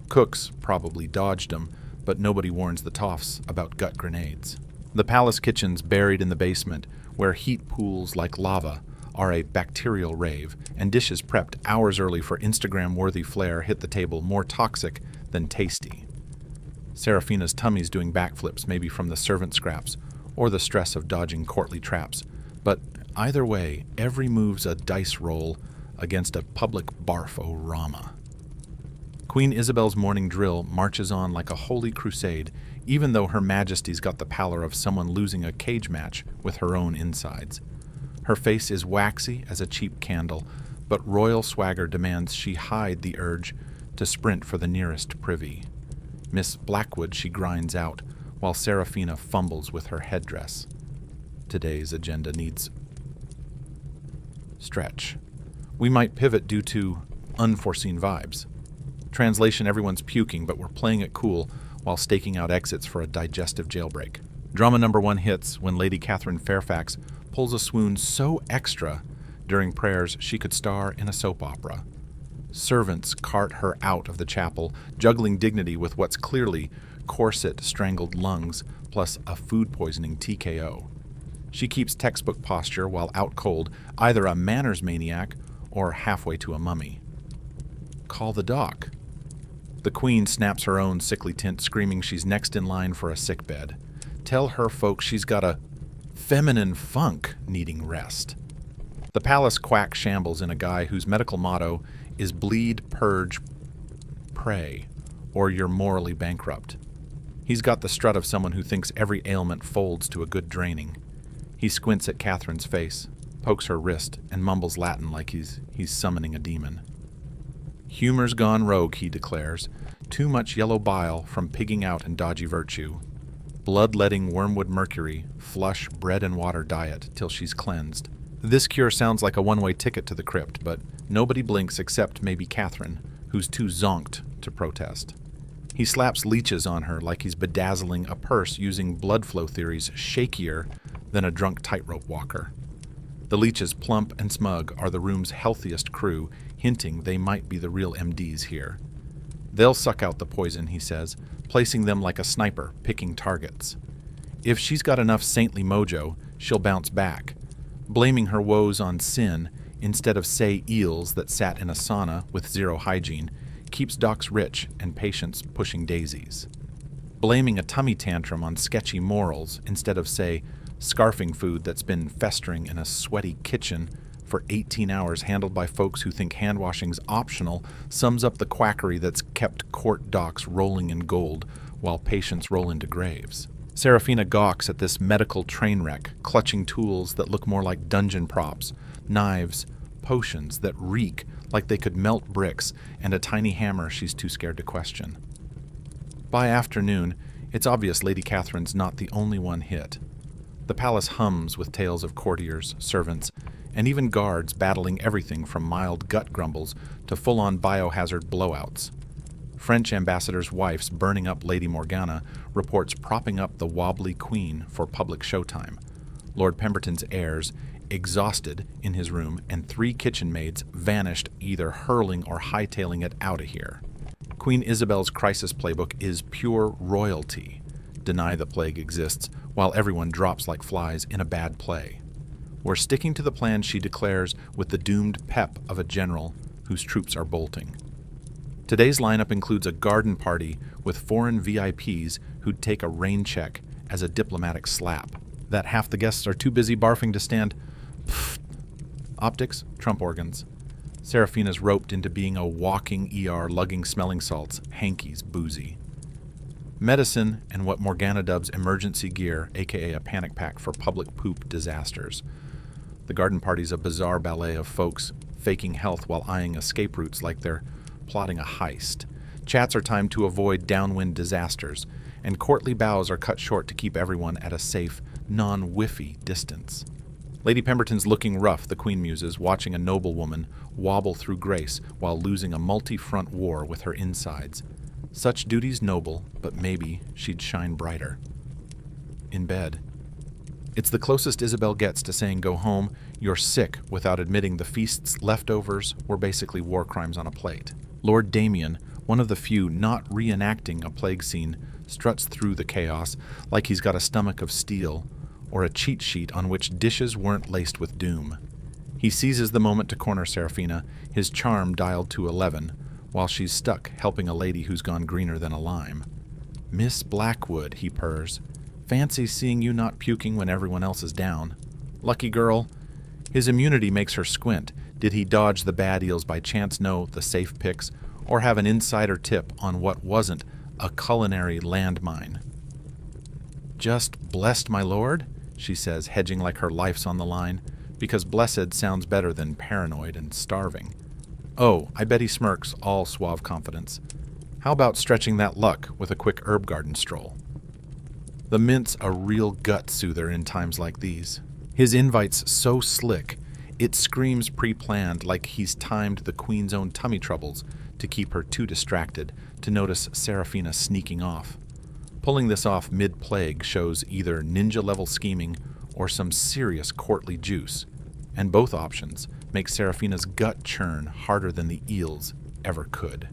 Cooks probably dodged them, but nobody warns the toffs about gut grenades. The palace kitchen's buried in the basement, where heat pools like lava are a bacterial rave, and dishes prepped hours early for Instagram-worthy flair hit the table more toxic than tasty. Seraphina's tummy's doing backflips, maybe from the servant scraps or the stress of dodging courtly traps, but either way, every move's a dice roll against a public barf-o-rama. Queen Isabel's morning drill marches on like a holy crusade, even though Her Majesty's got the pallor of someone losing a cage match with her own insides. Her face is waxy as a cheap candle, but royal swagger demands she hide the urge to sprint for the nearest privy. Miss Blackwood she grinds out, while Seraphina fumbles with her headdress. Today's agenda needs stretch. We might pivot due to unforeseen vibes. Translation: everyone's puking, but we're playing it cool while staking out exits for a digestive jailbreak. Drama number 1 hits when Lady Catherine Fairfax pulls a swoon so extra during prayers she could star in a soap opera. Servants cart her out of the chapel, juggling dignity with what's clearly corset-strangled lungs plus a food poisoning TKO. She keeps textbook posture while out cold, either a manners maniac or halfway to a mummy. Call the doc. The queen snaps her own sickly tint, screaming she's next in line for a sickbed. Tell her folks she's got a feminine funk needing rest. The palace quack shambles in a guy whose medical motto is bleed, purge, pray, or you're morally bankrupt. He's got the strut of someone who thinks every ailment folds to a good draining. He squints at Catherine's face, pokes her wrist, and mumbles Latin like he's summoning a demon. Humor's gone rogue, he declares. Too much yellow bile from pigging out and dodgy virtue. Bloodletting wormwood mercury, flush bread and water diet till she's cleansed. This cure sounds like a one-way ticket to the crypt, but nobody blinks except maybe Catherine, who's too zonked to protest. He slaps leeches on her like he's bedazzling a purse using blood flow theories shakier than a drunk tightrope walker. The leeches, plump and smug, are the room's healthiest crew, hinting they might be the real MDs here. They'll suck out the poison, he says, placing them like a sniper, picking targets. If she's got enough saintly mojo, she'll bounce back, blaming her woes on sin instead of say eels that sat in a sauna with zero hygiene, keeps docs rich and patients pushing daisies. Blaming a tummy tantrum on sketchy morals instead of, say, scarfing food that's been festering in a sweaty kitchen for 18 hours handled by folks who think hand-washing's optional sums up the quackery that's kept court docs rolling in gold while patients roll into graves. Seraphina gawks at this medical train wreck, clutching tools that look more like dungeon props, knives, potions that reek like they could melt bricks, and a tiny hammer she's too scared to question. By afternoon, it's obvious Lady Catherine's not the only one hit. The palace hums with tales of courtiers, servants, and even guards battling everything from mild gut grumbles to full-on biohazard blowouts. French ambassadors' wives burning up Lady Morgana reports propping up the wobbly queen for public showtime. Lord Pemberton's heirs exhausted in his room, and 3 kitchen maids vanished, either hurling or hightailing it out of here. Queen Isabel's crisis playbook is pure royalty. Deny the plague exists, while everyone drops like flies in a bad play. We're sticking to the plan, she declares, with the doomed pep of a general whose troops are bolting. Today's lineup includes a garden party with foreign VIPs who'd take a rain check as a diplomatic slap. That half the guests are too busy barfing to stand. Pfft. Optics, trump organs. Seraphina's roped into being a walking ER lugging smelling salts, hankies boozy. Medicine and what Morgana dubs emergency gear, aka a panic pack for public poop disasters. The garden party's a bizarre ballet of folks faking health while eyeing escape routes like they're plotting a heist. Chats are timed to avoid downwind disasters, and courtly bows are cut short to keep everyone at a safe, non-whiffy distance. Lady Pemberton's looking rough, the Queen muses, watching a noblewoman wobble through grace while losing a multi-front war with her insides. Such duties noble, but maybe she'd shine brighter. In bed. It's the closest Isabel gets to saying go home, you're sick, without admitting the feast's leftovers were basically war crimes on a plate. Lord Damien, one of the few not reenacting a plague scene, struts through the chaos like he's got a stomach of steel or a cheat sheet on which dishes weren't laced with doom. He seizes the moment to corner Seraphina, his charm dialed to 11, while she's stuck helping a lady who's gone greener than a lime. Miss Blackwood, he purrs. Fancy seeing you not puking when everyone else is down. Lucky girl. His immunity makes her squint. Did he dodge the bad eels by chance know the safe picks, or have an insider tip on what wasn't a culinary landmine? Just blessed, my lord, she says, hedging like her life's on the line, because blessed sounds better than paranoid and starving. Oh, I bet he smirks, all suave confidence. How about stretching that luck with a quick herb garden stroll? The mint's a real gut soother in times like these. His invite's so slick, it screams pre-planned, like he's timed the Queen's own tummy troubles to keep her too distracted to notice Seraphina sneaking off. Pulling this off mid-plague shows either ninja-level scheming or some serious courtly juice, and both options make Seraphina's gut churn harder than the eels ever could.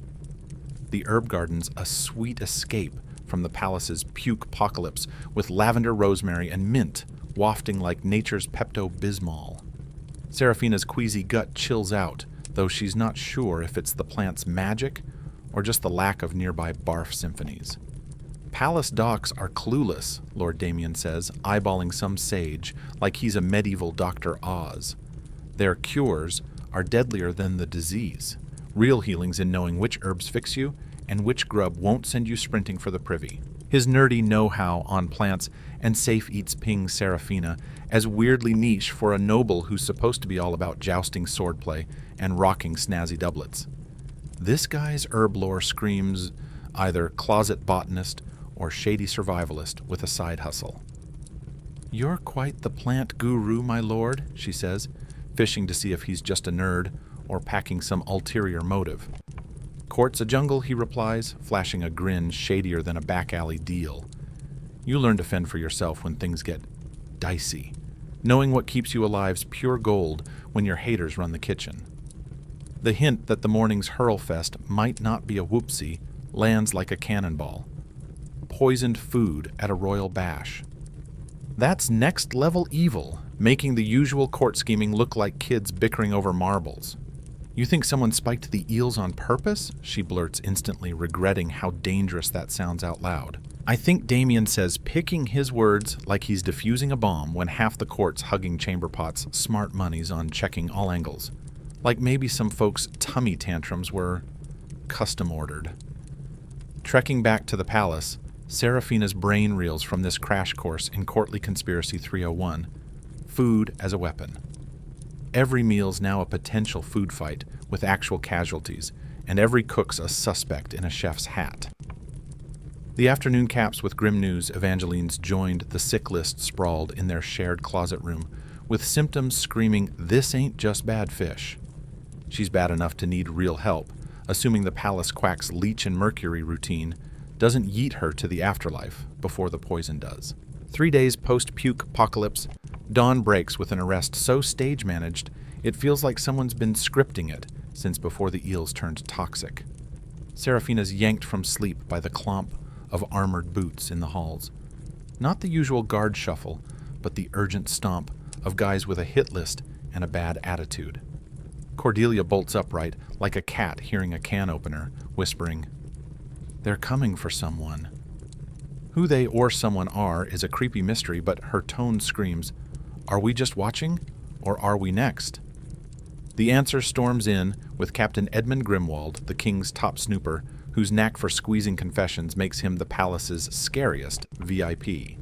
The herb garden's a sweet escape from the palace's puke-pocalypse, with lavender, rosemary, and mint wafting like nature's Pepto-Bismol. Seraphina's queasy gut chills out, though she's not sure if it's the plant's magic or just the lack of nearby barf symphonies. Palace docs are clueless, Lord Damien says, eyeballing some sage like he's a medieval Dr. Oz. Their cures are deadlier than the disease. Real healing's in knowing which herbs fix you and which grub won't send you sprinting for the privy. His nerdy know-how on plants and safe eats ping Seraphina as weirdly niche for a noble who's supposed to be all about jousting swordplay and rocking snazzy doublets. This guy's herb lore screams either closet botanist or shady survivalist with a side hustle. You're quite the plant guru, my lord, she says, fishing to see if he's just a nerd or packing some ulterior motive. Court's a jungle, he replies, flashing a grin shadier than a back-alley deal. You learn to fend for yourself when things get dicey. Knowing what keeps you alive's pure gold when your haters run the kitchen. The hint that the morning's hurlfest might not be a whoopsie lands like a cannonball. Poisoned food at a royal bash. That's next-level evil, making the usual court scheming look like kids bickering over marbles. You think someone spiked the eels on purpose? She blurts, instantly regretting how dangerous that sounds out loud. I think Damien says, picking his words like he's defusing a bomb when half the court's hugging chamberpots smart monies on checking all angles. Like maybe some folks' tummy tantrums were custom ordered. Trekking back to the palace, Seraphina's brain reels from this crash course in Courtly Conspiracy 301, food as a weapon. Every meal's now a potential food fight with actual casualties, and every cook's a suspect in a chef's hat. The afternoon caps with grim news. Evangeline's joined the sick list sprawled in their shared closet room, with symptoms screaming, "This ain't just bad fish." She's bad enough to need real help, assuming the palace quack's leech and mercury routine doesn't yeet her to the afterlife before the poison does. 3 days post-puke apocalypse, dawn breaks with an arrest so stage-managed it feels like someone's been scripting it since before the eels turned toxic. Seraphina's yanked from sleep by the clomp of armored boots in the halls. Not the usual guard shuffle, but the urgent stomp of guys with a hit list and a bad attitude. Cordelia bolts upright like a cat hearing a can opener, whispering, "They're coming for someone." Who they or someone are is a creepy mystery, but her tone screams, "Are we just watching, or are we next?" The answer storms in with Captain Edmund Grimwald, the king's top snooper, whose knack for squeezing confessions makes him the palace's scariest VIP.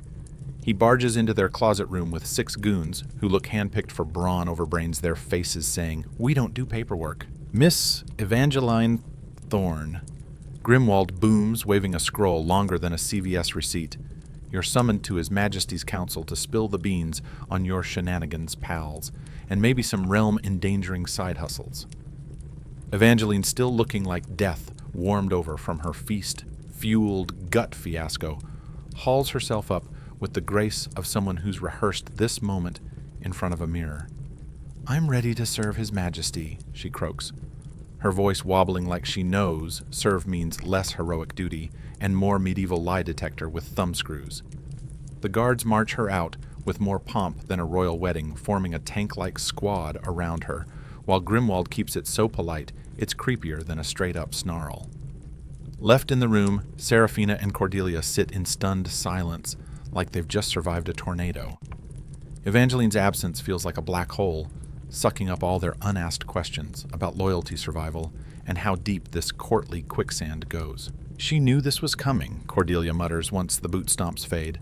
He barges into their closet room with 6 goons who look handpicked for brawn over brains, their faces saying, "We don't do paperwork." "Miss Evangeline Thorne." Grimwald booms, waving a scroll longer than a CVS receipt. "You're summoned to His Majesty's Council to spill the beans on your shenanigans, pals, and maybe some realm-endangering side hustles." Evangeline, still looking like death warmed over from her feast-fueled gut fiasco, hauls herself up with the grace of someone who's rehearsed this moment in front of a mirror. "I'm ready to serve His Majesty," she croaks, her voice wobbling like she knows serve means less heroic duty and more medieval lie detector with thumbscrews. The guards march her out with more pomp than a royal wedding, forming a tank-like squad around her, while Grimwald keeps it so polite it's creepier than a straight-up snarl. Left in the room, Seraphina and Cordelia sit in stunned silence, like they've just survived a tornado. Evangeline's absence feels like a black hole, sucking up all their unasked questions about loyalty survival and how deep this courtly quicksand goes. "She knew this was coming," Cordelia mutters once the boot stomps fade.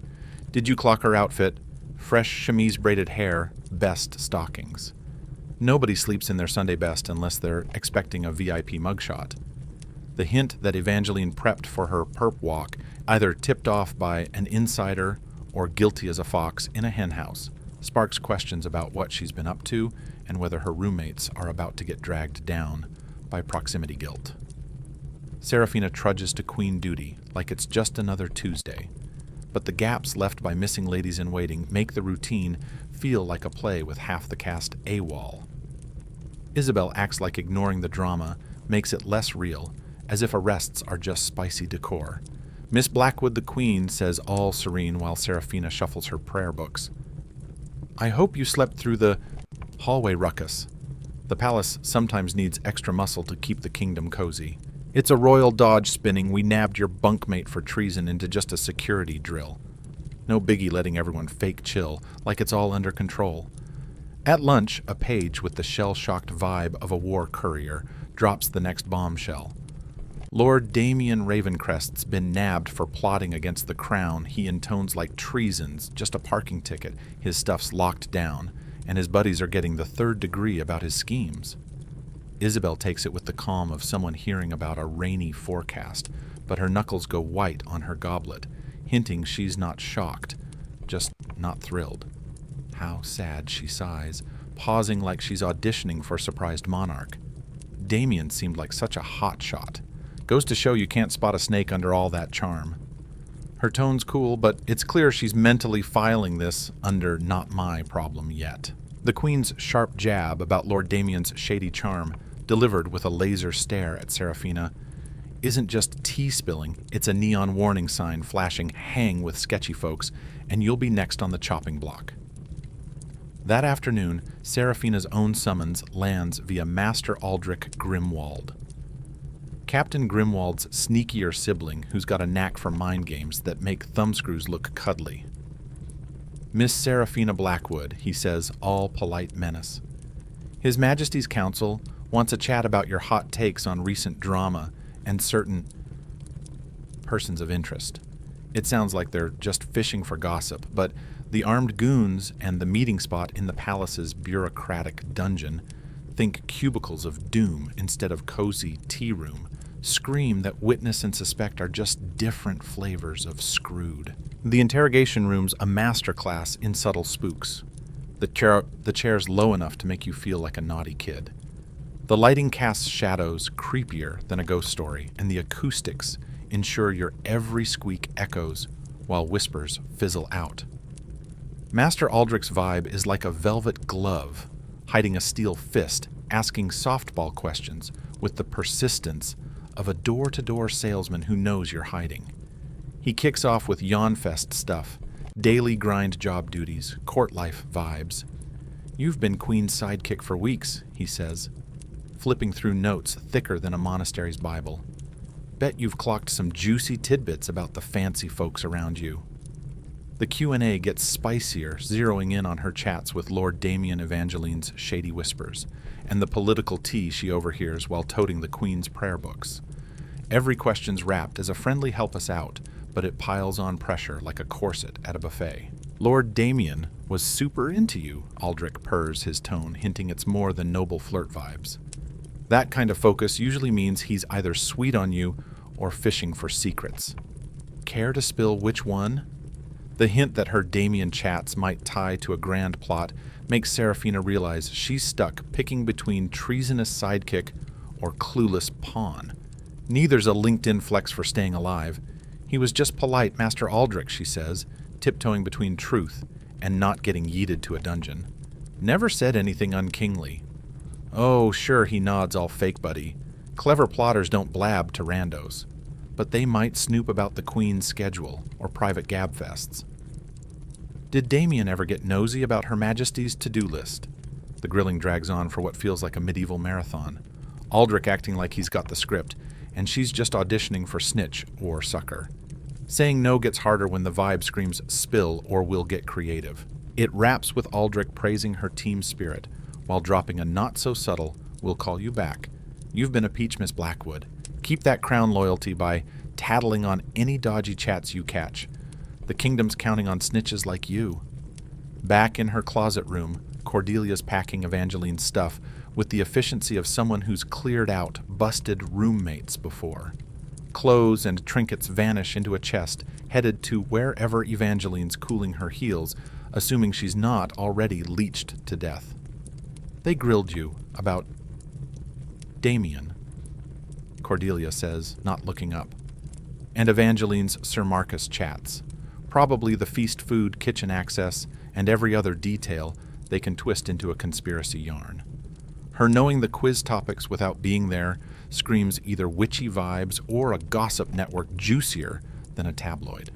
"Did you clock her outfit? Fresh chemise-braided hair, best stockings. Nobody sleeps in their Sunday best unless they're expecting a VIP mugshot." The hint that Evangeline prepped for her perp walk, either tipped off by an insider or guilty as a fox in a henhouse, sparks questions about what she's been up to and whether her roommates are about to get dragged down by proximity guilt. Seraphina trudges to queen duty like it's just another Tuesday, but the gaps left by missing ladies-in-waiting make the routine feel like a play with half the cast AWOL. Isabel acts like ignoring the drama makes it less real, as if arrests are just spicy decor. Miss Blackwood the Queen says all serene while Seraphina shuffles her prayer books. "I hope you slept through the hallway ruckus. The palace sometimes needs extra muscle to keep the kingdom cozy. It's a royal dodge spinning. We nabbed your bunkmate for treason into just a security drill. No biggie letting everyone fake chill, like it's all under control." At lunch, a page with the shell-shocked vibe of a war courier drops the next bombshell. Lord Damien Ravencrest's been nabbed for plotting against the crown. He intones like treason's just a parking ticket. His stuff's locked down, and his buddies are getting the 3rd degree about his schemes. Isabel takes it with the calm of someone hearing about a rainy forecast, but her knuckles go white on her goblet, hinting she's not shocked, just not thrilled. How sad, she sighs, pausing like she's auditioning for surprised monarch. Damien seemed like such a hot shot. Goes to show you can't spot a snake under all that charm. Her tone's cool, but it's clear she's mentally filing this under not my problem yet. The Queen's sharp jab about Lord Damien's shady charm, delivered with a laser stare at Seraphina, isn't just tea spilling, it's a neon warning sign flashing "hang with sketchy folks, and you'll be next on the chopping block." That afternoon, Seraphina's own summons lands via Master Aldrich Grimwald. Captain Grimwald's sneakier sibling who's got a knack for mind games that make thumbscrews look cuddly. "Miss Seraphina Blackwood," he says, all polite menace. "His Majesty's Council wants a chat about your hot takes on recent drama and certain persons of interest. It sounds like they're just fishing for gossip, but the armed goons and the meeting spot in the palace's bureaucratic dungeon, think cubicles of doom instead of cozy tea room, scream that witness and suspect are just different flavors of screwed. The interrogation room's a masterclass in subtle spooks. The chair's low enough to make you feel like a naughty kid. The lighting casts shadows creepier than a ghost story, and the acoustics ensure your every squeak echoes while whispers fizzle out. Master Aldrich's vibe is like a velvet glove, hiding a steel fist, asking softball questions with the persistence of a door-to-door salesman who knows you're hiding. He kicks off with yawn-fest stuff, daily grind job duties, court life vibes. "You've been Queen's sidekick for weeks," he says, flipping through notes thicker than a monastery's Bible. "Bet you've clocked some juicy tidbits about the fancy folks around you." The Q&A gets spicier, zeroing in on her chats with Lord Damien Evangeline's shady whispers, and the political tea she overhears while toting the Queen's prayer books. Every question's wrapped as a friendly help us out, but it piles on pressure like a corset at a buffet. "Lord Damien was super into you," Aldrich purrs his tone, hinting it's more than noble flirt vibes. That kind of focus usually means he's either sweet on you or fishing for secrets. Care to spill which one? The hint that her Damien chats might tie to a grand plot makes Seraphina realize she's stuck picking between treasonous sidekick or clueless pawn. Neither's a LinkedIn flex for staying alive. He was just polite Master Aldrich, she says, tiptoeing between truth and not getting yeeted to a dungeon. Never said anything unkingly. "Oh, sure," he nods, all fake buddy. "Clever plotters don't blab to randos. But they might snoop about the Queen's schedule or private gabfests." "Did Damien ever get nosy about Her Majesty's to-do list?" The grilling drags on for what feels like a medieval marathon. Aldrich acting like he's got the script, and she's just auditioning for snitch or sucker. Saying no gets harder when the vibe screams spill or we'll get creative. It wraps with Aldrich praising her team spirit, while dropping a not-so-subtle, "We'll call you back. You've been a peach, Miss Blackwood. Keep that crown loyalty by tattling on any dodgy chats you catch. The kingdom's counting on snitches like you." Back in her closet room, Cordelia's packing Evangeline's stuff with the efficiency of someone who's cleared out busted roommates before. Clothes and trinkets vanish into a chest, headed to wherever Evangeline's cooling her heels, assuming she's not already leached to death. "They grilled you about Damien," Cordelia says, not looking up. And Evangeline's Sir Marcus chats. Probably the feast food, kitchen access, and every other detail they can twist into a conspiracy yarn. Her knowing the quiz topics without being there screams either witchy vibes or a gossip network juicier than a tabloid.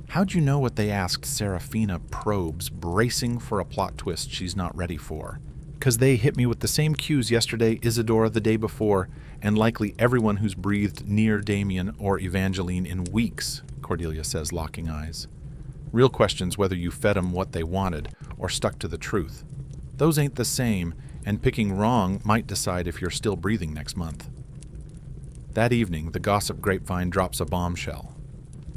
"How'd you know what they asked?" Seraphina probes, bracing for a plot twist she's not ready for. "'Cause they hit me with the same cues yesterday, Isadora the day before, and likely everyone who's breathed near Damien or Evangeline in weeks," Cordelia says, locking eyes. "Real question's whether you fed 'em what they wanted or stuck to the truth. Those ain't the same, and picking wrong might decide if you're still breathing next month." That evening, the gossip grapevine drops a bombshell.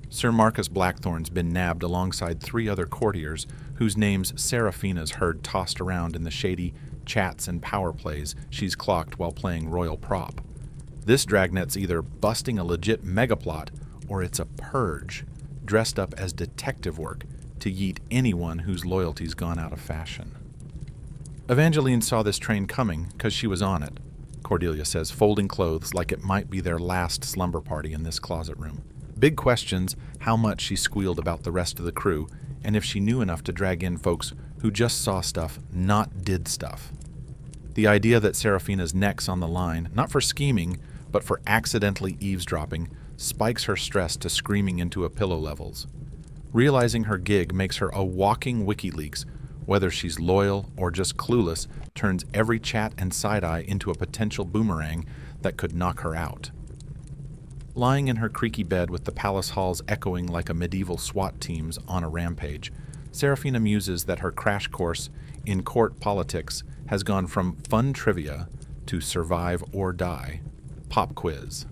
Sir Marcus Blackthorn's been nabbed alongside 3 other courtiers whose names Seraphina's heard tossed around in the shady chats and power plays she's clocked while playing royal prop. This dragnet's either busting a legit megaplot or it's a purge, dressed up as detective work to yeet anyone whose loyalty's gone out of fashion. Evangeline saw this train coming because she was on it, Cordelia says, folding clothes like it might be their last slumber party in this closet room. Big questions how much she squealed about the rest of the crew, and if she knew enough to drag in folks who just saw stuff, not did stuff. The idea that Seraphina's neck's on the line, not for scheming, but for accidentally eavesdropping, spikes her stress to screaming into a pillow levels. Realizing her gig makes her a walking WikiLeaks. Whether she's loyal or just clueless turns every chat and side-eye into a potential boomerang that could knock her out. Lying in her creaky bed with the palace halls echoing like a medieval SWAT teams on a rampage, Seraphina muses that her crash course in court politics has gone from fun trivia to survive or die pop quiz.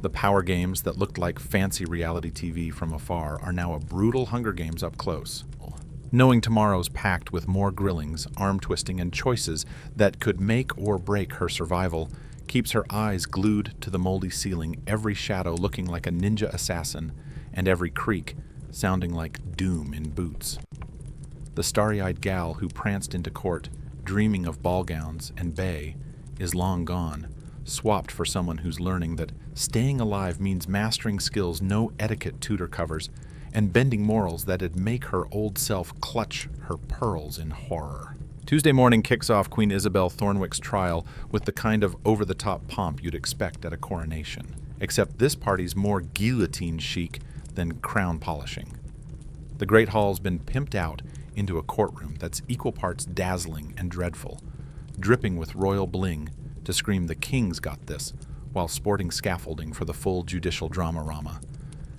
The power games that looked like fancy reality TV from afar are now a brutal Hunger Games up close. Knowing tomorrow's packed with more grillings, arm-twisting, and choices that could make or break her survival keeps her eyes glued to the moldy ceiling, every shadow looking like a ninja assassin, and every creak sounding like doom in boots. The starry-eyed gal who pranced into court, dreaming of ball gowns and bay, is long gone, swapped for someone who's learning that staying alive means mastering skills no etiquette tutor covers, and bending morals that'd make her old self clutch her pearls in horror. Tuesday morning kicks off Queen Isabel Thornwick's trial with the kind of over-the-top pomp you'd expect at a coronation, except this party's more guillotine chic than crown polishing. The Great Hall's been pimped out into a courtroom that's equal parts dazzling and dreadful, dripping with royal bling to scream the king's got this, while sporting scaffolding for the full judicial drama-rama.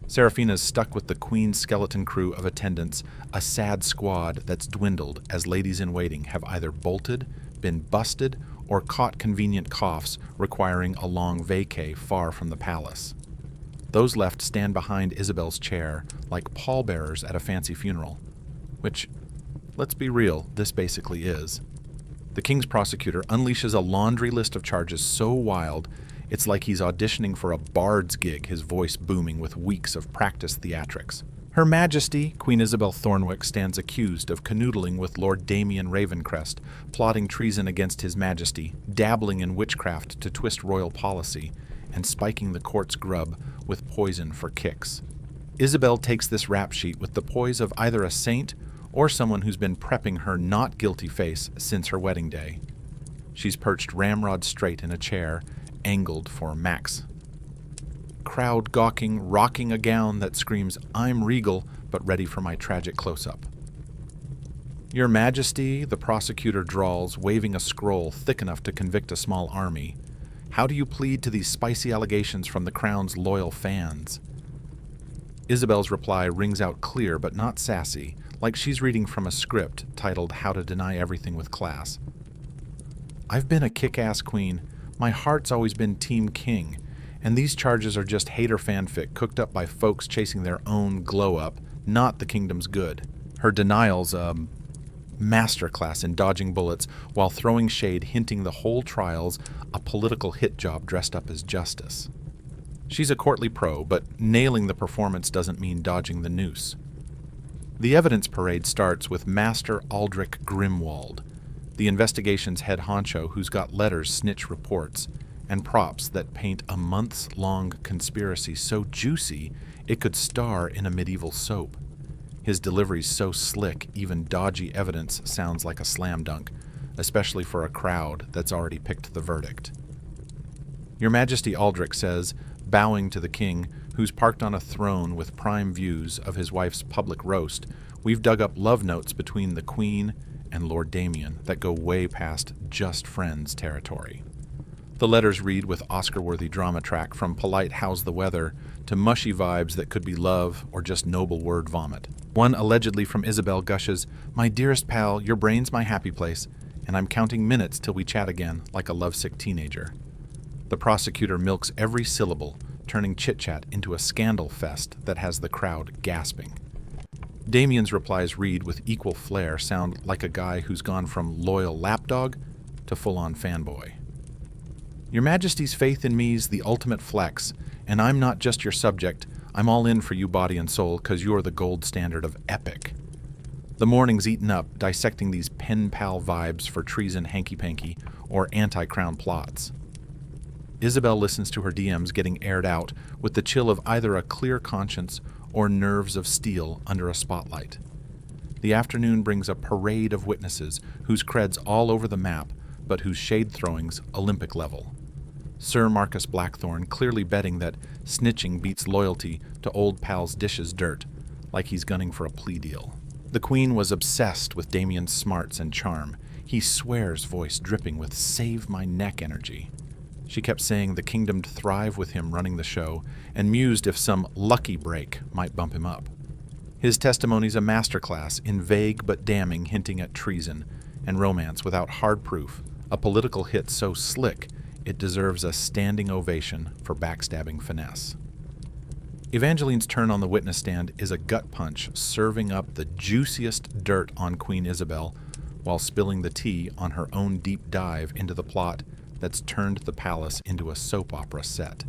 Seraphina's stuck with the Queen's skeleton crew of attendants, a sad squad that's dwindled as ladies-in-waiting have either bolted, been busted, or caught convenient coughs requiring a long vacay far from the palace. Those left stand behind Isabel's chair like pallbearers at a fancy funeral, which, let's be real, this basically is. The King's prosecutor unleashes a laundry list of charges so wild it's like he's auditioning for a bard's gig, his voice booming with weeks of practice theatrics. Her Majesty, Queen Isabel Thornwick, stands accused of canoodling with Lord Damien Ravencrest, plotting treason against His Majesty, dabbling in witchcraft to twist royal policy, and spiking the court's grub with poison for kicks. Isabel takes this rap sheet with the poise of either a saint or someone who's been prepping her not guilty face since her wedding day. She's perched ramrod straight in a chair, angled for Max. Crowd gawking, rocking a gown that screams, "I'm regal, but ready for my tragic close-up." "Your Majesty," the prosecutor drawls, waving a scroll thick enough to convict a small army. "How do you plead to these spicy allegations from the crown's loyal fans?" Isabel's reply rings out clear but not sassy, like she's reading from a script titled How to Deny Everything with Class. "I've been a kick-ass queen. My heart's always been Team King, and these charges are just hater fanfic cooked up by folks chasing their own glow-up, not the kingdom's good." Her denial's a masterclass in dodging bullets while throwing shade, hinting the whole trial's a political hit job dressed up as justice. She's a courtly pro, but nailing the performance doesn't mean dodging the noose. The evidence parade starts with Master Aldrich Grimwald, the investigation's head honcho who's got letters snitch reports, and props that paint a months-long conspiracy so juicy it could star in a medieval soap. His delivery's so slick, even dodgy evidence sounds like a slam dunk, especially for a crowd that's already picked the verdict. "Your Majesty," Aldrich says, bowing to the king, who's parked on a throne with prime views of his wife's public roast, "we've dug up love notes between the Queen and Lord Damien that go way past just friends territory." The letters read with Oscar-worthy drama track from polite "how's the weather" to mushy vibes that could be love or just noble word vomit. One allegedly from Isabel gushes, "My dearest pal, your brain's my happy place, and I'm counting minutes till we chat again like a lovesick teenager." The prosecutor milks every syllable, turning chit-chat into a scandal fest that has the crowd gasping. Damien's replies read with equal flair sound like a guy who's gone from loyal lapdog to full-on fanboy. "Your Majesty's faith in me's the ultimate flex, and I'm not just your subject, I'm all in for you body and soul, 'cause you're the gold standard of epic." The morning's eaten up dissecting these pen pal vibes for treason hanky-panky or anti-crown plots. Isabel listens to her DMs getting aired out with the chill of either a clear conscience or nerves of steel under a spotlight. The afternoon brings a parade of witnesses whose cred's all over the map, but whose shade-throwing's Olympic level. Sir Marcus Blackthorne clearly betting that snitching beats loyalty to old pal's dishes dirt, like he's gunning for a plea deal. The Queen was obsessed with Damien's smarts and charm. He swears, voice dripping with save-my-neck energy. She kept saying the kingdom'd thrive with him running the show, and mused if some lucky break might bump him up. His testimony's a masterclass in vague but damning hinting at treason and romance without hard proof, a political hit so slick It deserves a standing ovation for backstabbing finesse. Evangeline's turn on the witness stand is a gut punch, serving up the juiciest dirt on Queen Isabel while spilling the tea on her own deep dive into the plot that's turned the palace into a soap opera set.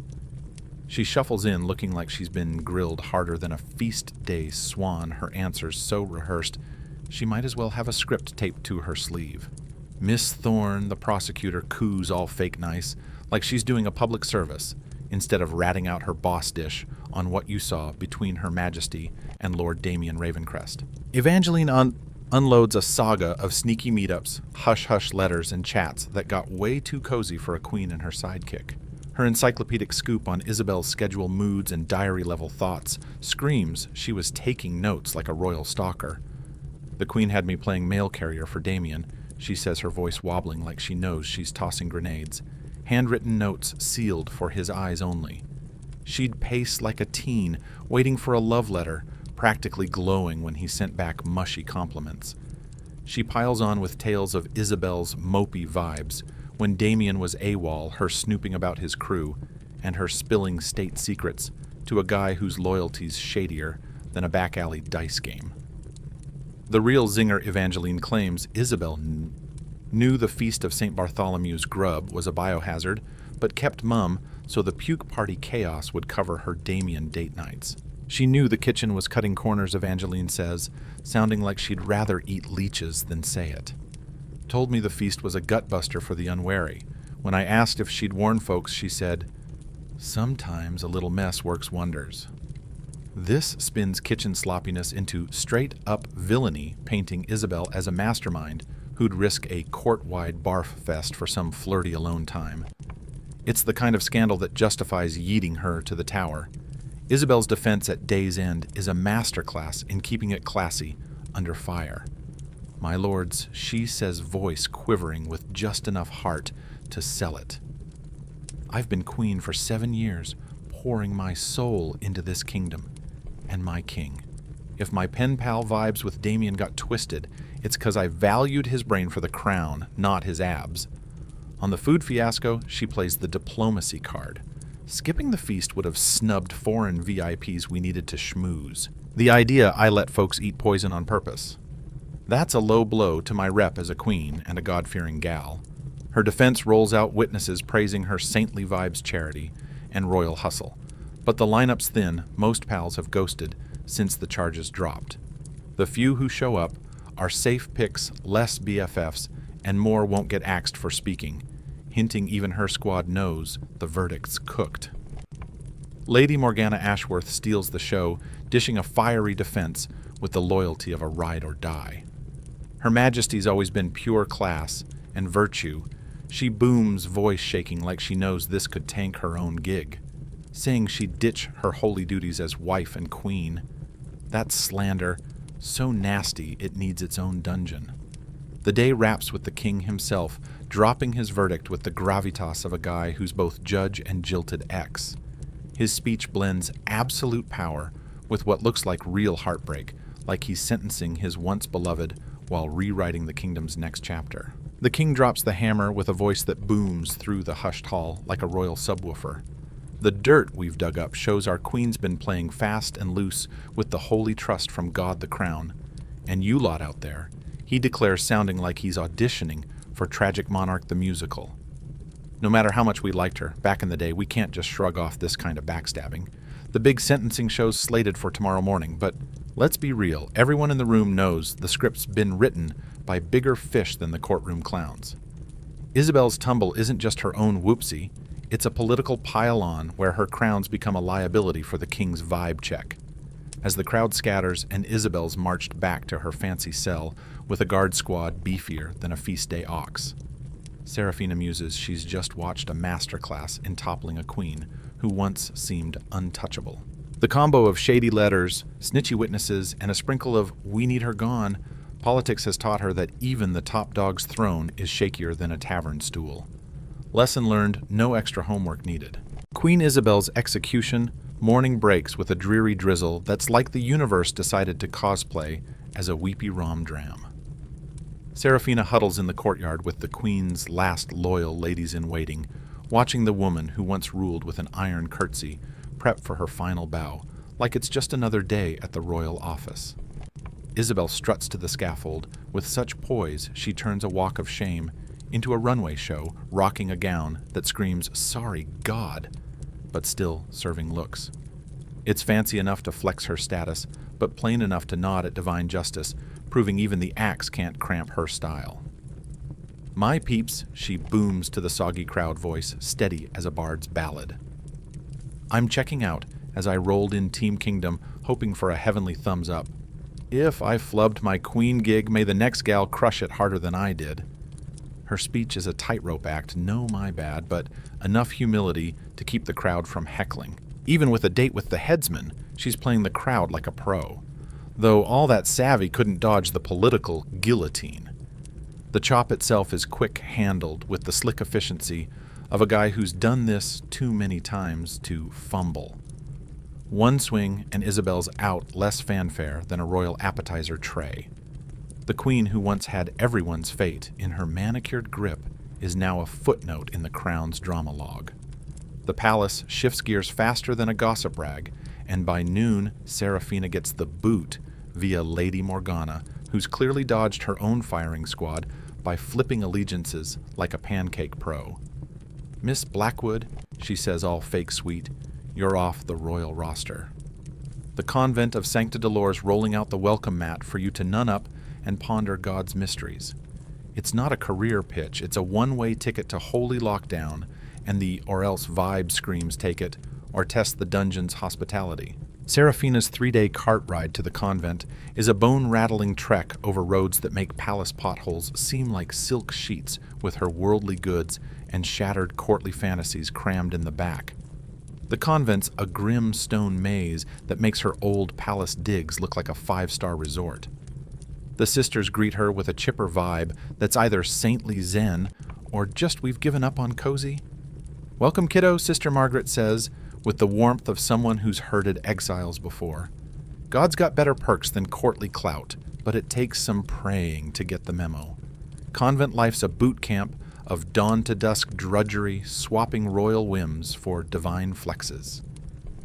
She shuffles in looking like she's been grilled harder than a feast day swan, her answers so rehearsed she might as well have a script taped to her sleeve. Miss Thorne, the prosecutor, coos all fake nice, like she's doing a public service, instead of ratting out her boss dish on what you saw between Her Majesty and Lord Damien Ravencrest. Evangeline unloads a saga of sneaky meetups, hush-hush letters, and chats that got way too cozy for a queen and her sidekick. Her encyclopedic scoop on Isabel's schedule moods and diary-level thoughts screams she was taking notes like a royal stalker. The queen had me playing mail carrier for Damien, she says, her voice wobbling like she knows she's tossing grenades. Handwritten notes sealed for his eyes only. She'd pace like a teen, waiting for a love letter, practically glowing when he sent back mushy compliments. She piles on with tales of Isabel's mopey vibes, when Damien was AWOL, her snooping about his crew, and her spilling state secrets to a guy whose loyalty's shadier than a back-alley dice game. The real zinger, Evangeline claims, Isabel knew the Feast of St. Bartholomew's grub was a biohazard, but kept mum so the puke party chaos would cover her Damien date nights. She knew the kitchen was cutting corners, Evangeline says, sounding like she'd rather eat leeches than say it. Told me the feast was a gutbuster for the unwary. When I asked if she'd warn folks, she said, "Sometimes a little mess works wonders." This spins kitchen sloppiness into straight-up villainy, painting Isabel as a mastermind who'd risk a court-wide barf fest for some flirty alone time. It's the kind of scandal that justifies yeeting her to the tower. Isabel's defense at day's end is a masterclass in keeping it classy under fire. My lords, she says, voice quivering with just enough heart to sell it. I've been queen for 7 years, pouring my soul into this kingdom and my king. If my pen pal vibes with Damien got twisted, it's 'cause I valued his brain for the crown, not his abs. On the food fiasco, she plays the diplomacy card. Skipping the feast would have snubbed foreign VIPs we needed to schmooze. The idea I let folks eat poison on purpose. That's a low blow to my rep as a queen and a God-fearing gal. Her defense rolls out witnesses praising her saintly vibes charity and royal hustle. But the lineup's thin, most pals have ghosted since the charges dropped. The few who show up are safe picks, less BFFs, and more won't get axed for speaking, hinting even her squad knows the verdict's cooked. Lady Morgana Ashworth steals the show, dishing a fiery defense with the loyalty of a ride or die. Her Majesty's always been pure class and virtue. She booms, voice shaking like she knows this could tank her own gig, saying she'd ditch her holy duties as wife and queen. That's slander, so nasty it needs its own dungeon. The day wraps with the king himself, dropping his verdict with the gravitas of a guy who's both judge and jilted ex. His speech blends absolute power with what looks like real heartbreak, like he's sentencing his once-beloved while rewriting the kingdom's next chapter. The king drops the hammer with a voice that booms through the hushed hall like a royal subwoofer. The dirt we've dug up shows our queen's been playing fast and loose with the holy trust from God the Crown. And you lot out there, he declares, sounding like he's auditioning for Tragic Monarch the Musical. No matter how much we liked her, back in the day, we can't just shrug off this kind of backstabbing. The big sentencing show's slated for tomorrow morning, but let's be real, everyone in the room knows the script's been written by bigger fish than the courtroom clowns. Isabel's tumble isn't just her own whoopsie, it's a political pile-on where her crowns become a liability for the king's vibe check. As the crowd scatters and Isabel's marched back to her fancy cell with a guard squad beefier than a feast day ox. Seraphina muses she's just watched a masterclass in toppling a queen who once seemed untouchable. The combo of shady letters, snitchy witnesses, and a sprinkle of "we need her gone," politics has taught her that even the top dog's throne is shakier than a tavern stool. Lesson learned, no extra homework needed. Queen Isabel's execution, morning breaks with a dreary drizzle that's like the universe decided to cosplay as a weepy rom-dram. Seraphina huddles in the courtyard with the queen's last loyal ladies-in-waiting, watching the woman who once ruled with an iron curtsy prep for her final bow, like it's just another day at the royal office. Isabel struts to the scaffold with such poise she turns a walk of shame into a runway show, rocking a gown that screams, "Sorry, God," but still serving looks. It's fancy enough to flex her status, but plain enough to nod at divine justice, proving even the axe can't cramp her style. "My peeps," she booms to the soggy crowd voice, steady as a bard's ballad. I'm checking out as I rolled in Team Kingdom, hoping for a heavenly thumbs up. If I flubbed my queen gig, may the next gal crush it harder than I did. Her speech is a tightrope act, no my bad, but enough humility to keep the crowd from heckling. Even with a date with the headsman, she's playing the crowd like a pro. Though all that savvy couldn't dodge the political guillotine. The chop itself is quick-handled with the slick efficiency of a guy who's done this too many times to fumble. One swing and Isabel's out less fanfare than a royal appetizer tray. The queen who once had everyone's fate in her manicured grip is now a footnote in the crown's drama log. The palace shifts gears faster than a gossip rag, and by noon, Seraphina gets the boot via Lady Morgana, who's clearly dodged her own firing squad by flipping allegiances like a pancake pro. "Miss Blackwood," she says all fake sweet, "you're off the royal roster." The convent of Sancta Dolores rolling out the welcome mat for you to nun up and ponder God's mysteries. It's not a career pitch, it's a one-way ticket to holy lockdown, and the or else vibe screams take it, or test the dungeon's hospitality. Seraphina's 3-day cart ride to the convent is a bone-rattling trek over roads that make palace potholes seem like silk sheets with her worldly goods and shattered courtly fantasies crammed in the back. The convent's a grim stone maze that makes her old palace digs look like a 5-star resort. The sisters greet her with a chipper vibe that's either saintly zen or just we've given up on cozy. "Welcome, kiddo," Sister Margaret says, with the warmth of someone who's herded exiles before. God's got better perks than courtly clout, but it takes some praying to get the memo. Convent life's a boot camp of dawn to dusk drudgery, swapping royal whims for divine flexes.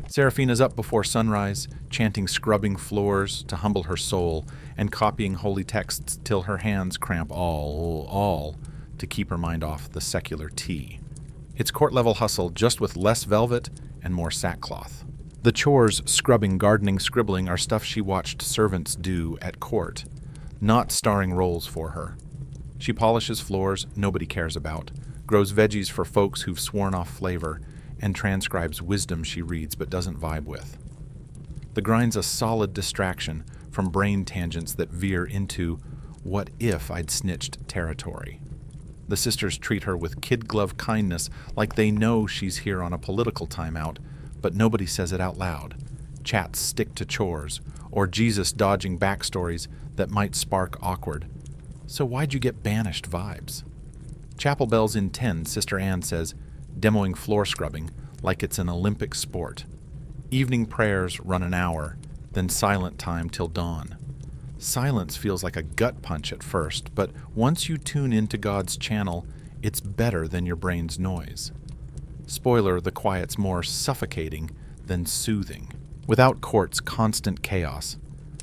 Seraphina's up before sunrise, chanting scrubbing floors to humble her soul, and copying holy texts till her hands cramp all, to keep her mind off the secular tea. It's court-level hustle, just with less velvet and more sackcloth. The chores, scrubbing, gardening, scribbling, are stuff she watched servants do at court, not starring roles for her. She polishes floors nobody cares about, grows veggies for folks who've sworn off flavor, and transcribes wisdom she reads but doesn't vibe with. The grind's a solid distraction from brain tangents that veer into what if I'd snitched territory. The sisters treat her with kid-glove kindness like they know she's here on a political timeout, but nobody says it out loud. Chats stick to chores, or Jesus dodging backstories that might spark awkward. "So why'd you get banished" vibes. Chapel bells in 10, Sister Anne says, demoing floor scrubbing like it's an Olympic sport. Evening prayers run an hour, then silent time till dawn. Silence feels like a gut punch at first, but once you tune into God's channel, it's better than your brain's noise. Spoiler, the quiet's more suffocating than soothing. Without court's constant chaos,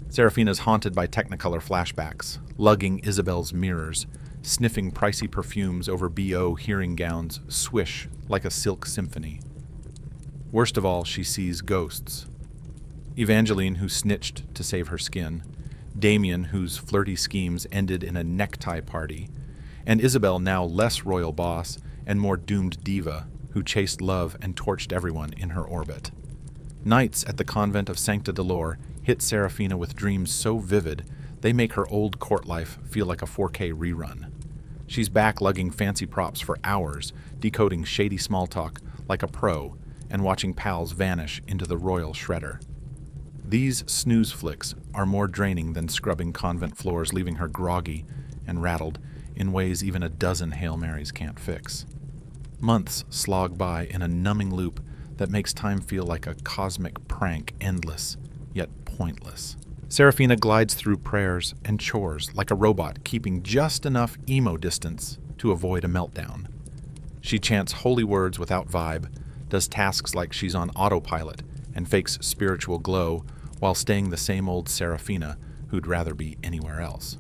Seraphina's haunted by Technicolor flashbacks, lugging Isabel's mirrors, sniffing pricey perfumes over B.O. hearing gowns swish like a silk symphony. Worst of all, she sees ghosts. Evangeline, who snitched to save her skin, Damien, whose flirty schemes ended in a necktie party, and Isabel, now less royal boss and more doomed diva, who chased love and torched everyone in her orbit. Nights at the convent of Sancta Dolores hit Seraphina with dreams so vivid they make her old court life feel like a 4K rerun. She's back lugging fancy props for hours, decoding shady small talk like a pro, and watching pals vanish into the royal shredder. These snooze flicks are more draining than scrubbing convent floors, leaving her groggy and rattled in ways even a dozen Hail Marys can't fix. Months slog by in a numbing loop that makes time feel like a cosmic prank, endless, yet pointless. Seraphina glides through prayers and chores like a robot, keeping just enough emo distance to avoid a meltdown. She chants holy words without vibe, does tasks like she's on autopilot, and fakes spiritual glow while staying the same old Seraphina who'd rather be anywhere else.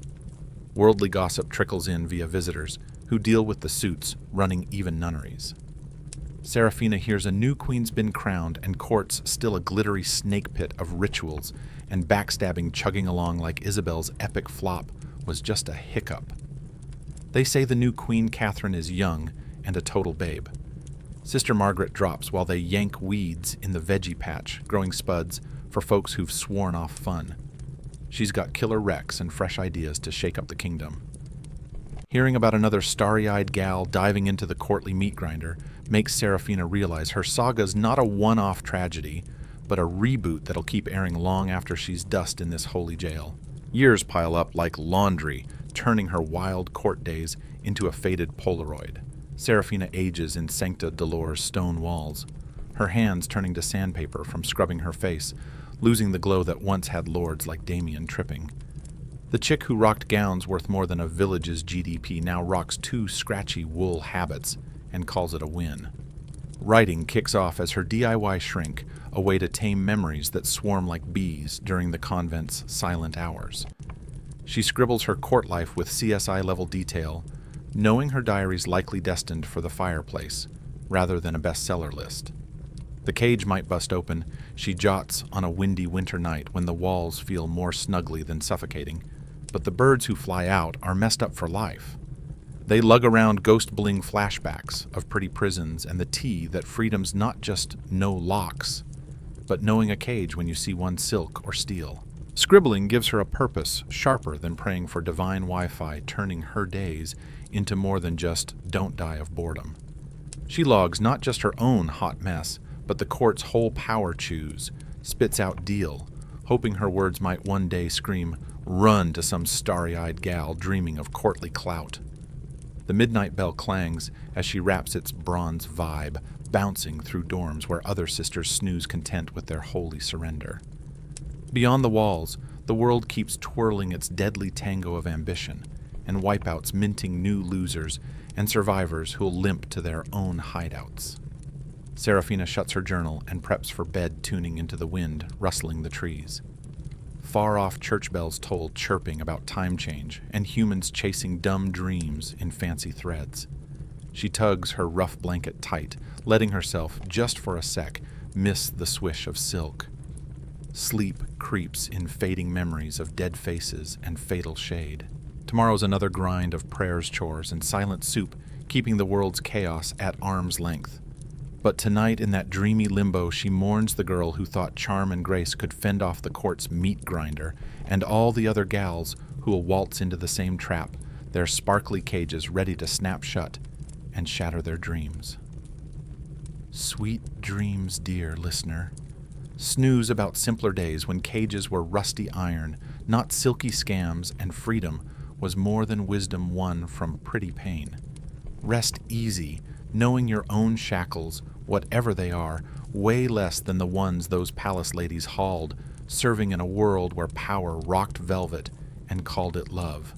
Worldly gossip trickles in via visitors who deal with the suits running even nunneries. Seraphina hears a new queen's been crowned and court's still a glittery snake pit of rituals and backstabbing chugging along like Isabel's epic flop was just a hiccup. They say the new Queen Catherine is young and a total babe. Sister Margaret drops while they yank weeds in the veggie patch, growing spuds for folks who've sworn off fun. She's got killer wrecks and fresh ideas to shake up the kingdom. Hearing about another starry-eyed gal diving into the courtly meat grinder makes Seraphina realize her saga's not a one-off tragedy, but a reboot that'll keep airing long after she's dust in this holy jail. Years pile up like laundry, turning her wild court days into a faded Polaroid. Seraphina ages in Sancta Dolores stone walls, her hands turning to sandpaper from scrubbing her face, losing the glow that once had lords like Damien tripping. The chick who rocked gowns worth more than a village's GDP now rocks 2 scratchy wool habits and calls it a win. Writing kicks off as her DIY shrink, a way to tame memories that swarm like bees during the convent's silent hours. She scribbles her court life with CSI-level detail, knowing her diary's likely destined for the fireplace, rather than a bestseller list. The cage might bust open, she jots on a windy winter night when the walls feel more snuggly than suffocating, but the birds who fly out are messed up for life. They lug around ghost-bling flashbacks of pretty prisons and the tea that freedom's not just no locks, but knowing a cage when you see one silk or steel. Scribbling gives her a purpose sharper than praying for divine Wi-Fi, turning her days into more than just don't die of boredom. She logs not just her own hot mess, but the court's whole power chews, spits out deal, hoping her words might one day scream, run to some starry-eyed gal dreaming of courtly clout. The midnight bell clangs as she raps its bronze vibe, bouncing through dorms where other sisters snooze content with their holy surrender. Beyond the walls, the world keeps twirling its deadly tango of ambition, and wipeouts minting new losers and survivors who'll limp to their own hideouts. Seraphina shuts her journal and preps for bed, tuning into the wind, rustling the trees. Far-off church bells toll, chirping about time change, and humans chasing dumb dreams in fancy threads. She tugs her rough blanket tight, letting herself, just for a sec, miss the swish of silk. Sleep creeps in fading memories of dead faces and fatal shade. Tomorrow's another grind of prayers, chores, and silent soup, keeping the world's chaos at arm's length. But tonight, in that dreamy limbo, she mourns the girl who thought charm and grace could fend off the court's meat grinder, and all the other gals who'll waltz into the same trap, their sparkly cages ready to snap shut and shatter their dreams. Sweet dreams, dear listener. Snooze about simpler days when cages were rusty iron, not silky scams, and freedom was more than wisdom won from pretty pain. Rest easy, knowing your own shackles, whatever they are, way less than the ones those palace ladies hauled, serving in a world where power rocked velvet and called it love.